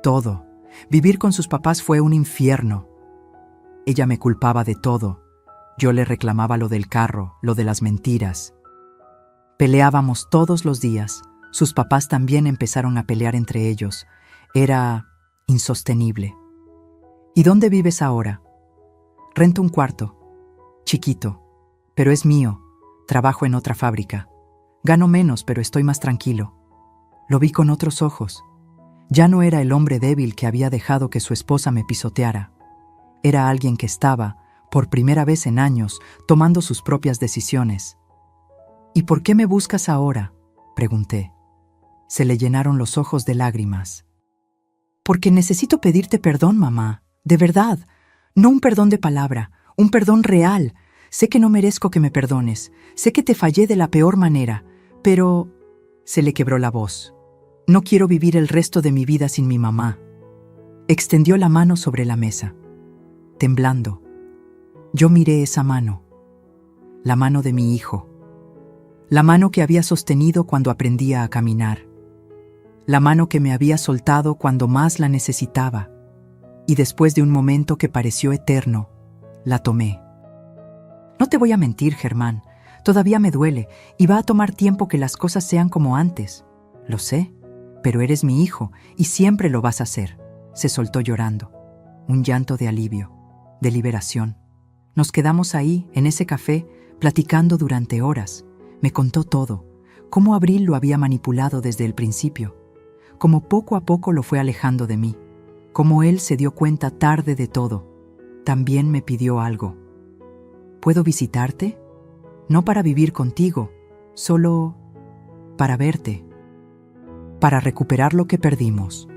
«Todo. Vivir con sus papás fue un infierno. Ella me culpaba de todo. Yo le reclamaba lo del carro, lo de las mentiras. Peleábamos todos los días. Sus papás también empezaron a pelear entre ellos. Era insostenible». «¿Y dónde vives ahora?» «Rento un cuarto. Chiquito. Pero es mío. Trabajo en otra fábrica. Gano menos, pero estoy más tranquilo». Lo vi con otros ojos. Ya no era el hombre débil que había dejado que su esposa me pisoteara. Era alguien que estaba, por primera vez en años, tomando sus propias decisiones. «¿Y por qué me buscas ahora?», pregunté. Se le llenaron los ojos de lágrimas. «Porque necesito pedirte perdón, mamá. De verdad. No un perdón de palabra, un perdón real. Sé que no merezco que me perdones. Sé que te fallé de la peor manera. Pero…» Se le quebró la voz. «No quiero vivir el resto de mi vida sin mi mamá». Extendió la mano sobre la mesa. Temblando, yo miré esa mano. La mano de mi hijo. La mano que había sostenido cuando aprendía a caminar. La mano que me había soltado cuando más la necesitaba. Y después de un momento que pareció eterno, la tomé. No te voy a mentir, Germán. Todavía me duele y va a tomar tiempo que las cosas sean como antes. Lo sé, pero eres mi hijo y siempre lo vas a hacer. Se soltó llorando. Un llanto de alivio, de liberación. Nos quedamos ahí, en ese café, platicando durante horas. Me contó todo, cómo Abril lo había manipulado desde el principio, cómo poco a poco lo fue alejando de mí, cómo él se dio cuenta tarde de todo. También me pidió algo. ¿Puedo visitarte? No para vivir contigo, solo para verte, para recuperar lo que perdimos.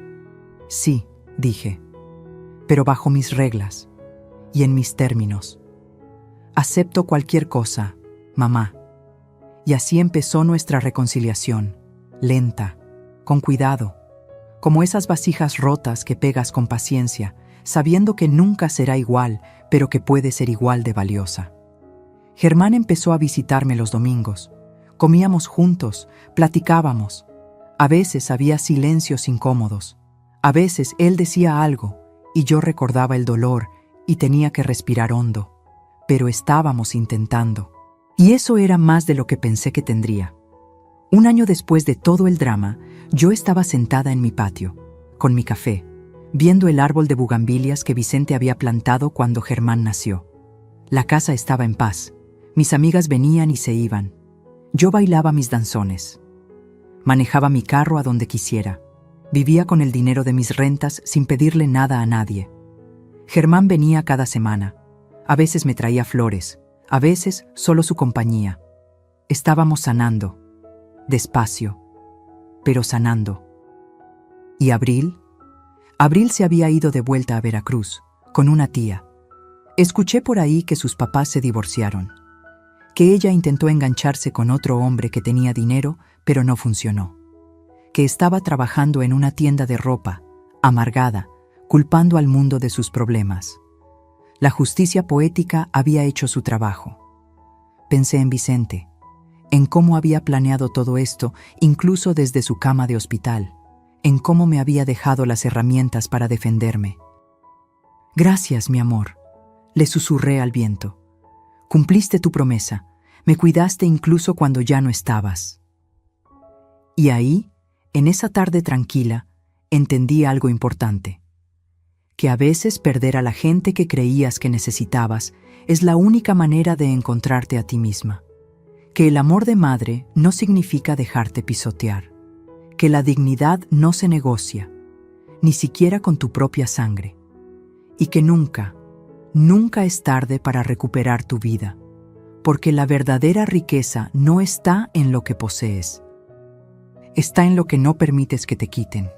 Sí, dije, pero bajo mis reglas y en mis términos. Acepto cualquier cosa, mamá. Y así empezó nuestra reconciliación, lenta, con cuidado, como esas vasijas rotas que pegas con paciencia, sabiendo que nunca será igual, pero que puede ser igual de valiosa. Germán empezó a visitarme los domingos. Comíamos juntos, platicábamos. A veces había silencios incómodos. A veces él decía algo y yo recordaba el dolor y tenía que respirar hondo. Pero estábamos intentando. Y eso era más de lo que pensé que tendría. Un año después de todo el drama, yo estaba sentada en mi patio, con mi café, viendo el árbol de bugambilias que Vicente había plantado cuando Germán nació. La casa estaba en paz. Mis amigas venían y se iban. Yo bailaba mis danzones. Manejaba mi carro a donde quisiera. Vivía con el dinero de mis rentas sin pedirle nada a nadie. Germán venía cada semana. A veces me traía flores, a veces solo su compañía. Estábamos sanando, despacio, pero sanando. ¿Y Abril? Abril se había ido de vuelta a Veracruz, con una tía. Escuché por ahí que sus papás se divorciaron, que ella intentó engancharse con otro hombre que tenía dinero, pero no funcionó, que estaba trabajando en una tienda de ropa, amargada, culpando al mundo de sus problemas. La justicia poética había hecho su trabajo. Pensé en Vicente, en cómo había planeado todo esto, incluso desde su cama de hospital, en cómo me había dejado las herramientas para defenderme. «Gracias, mi amor», le susurré al viento. «Cumpliste tu promesa, me cuidaste incluso cuando ya no estabas». Y ahí, en esa tarde tranquila, entendí algo importante. Que a veces perder a la gente que creías que necesitabas es la única manera de encontrarte a ti misma. Que el amor de madre no significa dejarte pisotear. Que la dignidad no se negocia, ni siquiera con tu propia sangre. Y que nunca, nunca es tarde para recuperar tu vida, porque la verdadera riqueza no está en lo que posees. Está en lo que no permites que te quiten.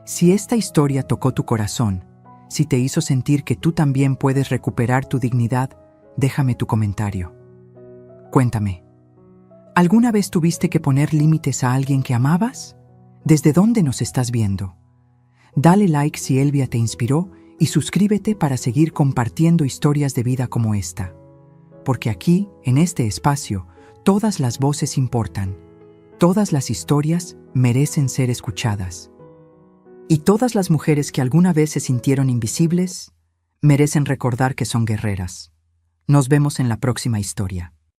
Si esta historia tocó tu corazón, si te hizo sentir que tú también puedes recuperar tu dignidad, déjame tu comentario. Cuéntame, ¿alguna vez tuviste que poner límites a alguien que amabas? ¿Desde dónde nos estás viendo? Dale like si Elvia te inspiró y suscríbete para seguir compartiendo historias de vida como esta. Porque aquí, en este espacio, todas las voces importan. Todas las historias merecen ser escuchadas. Y todas las mujeres que alguna vez se sintieron invisibles merecen recordar que son guerreras. Nos vemos en la próxima historia.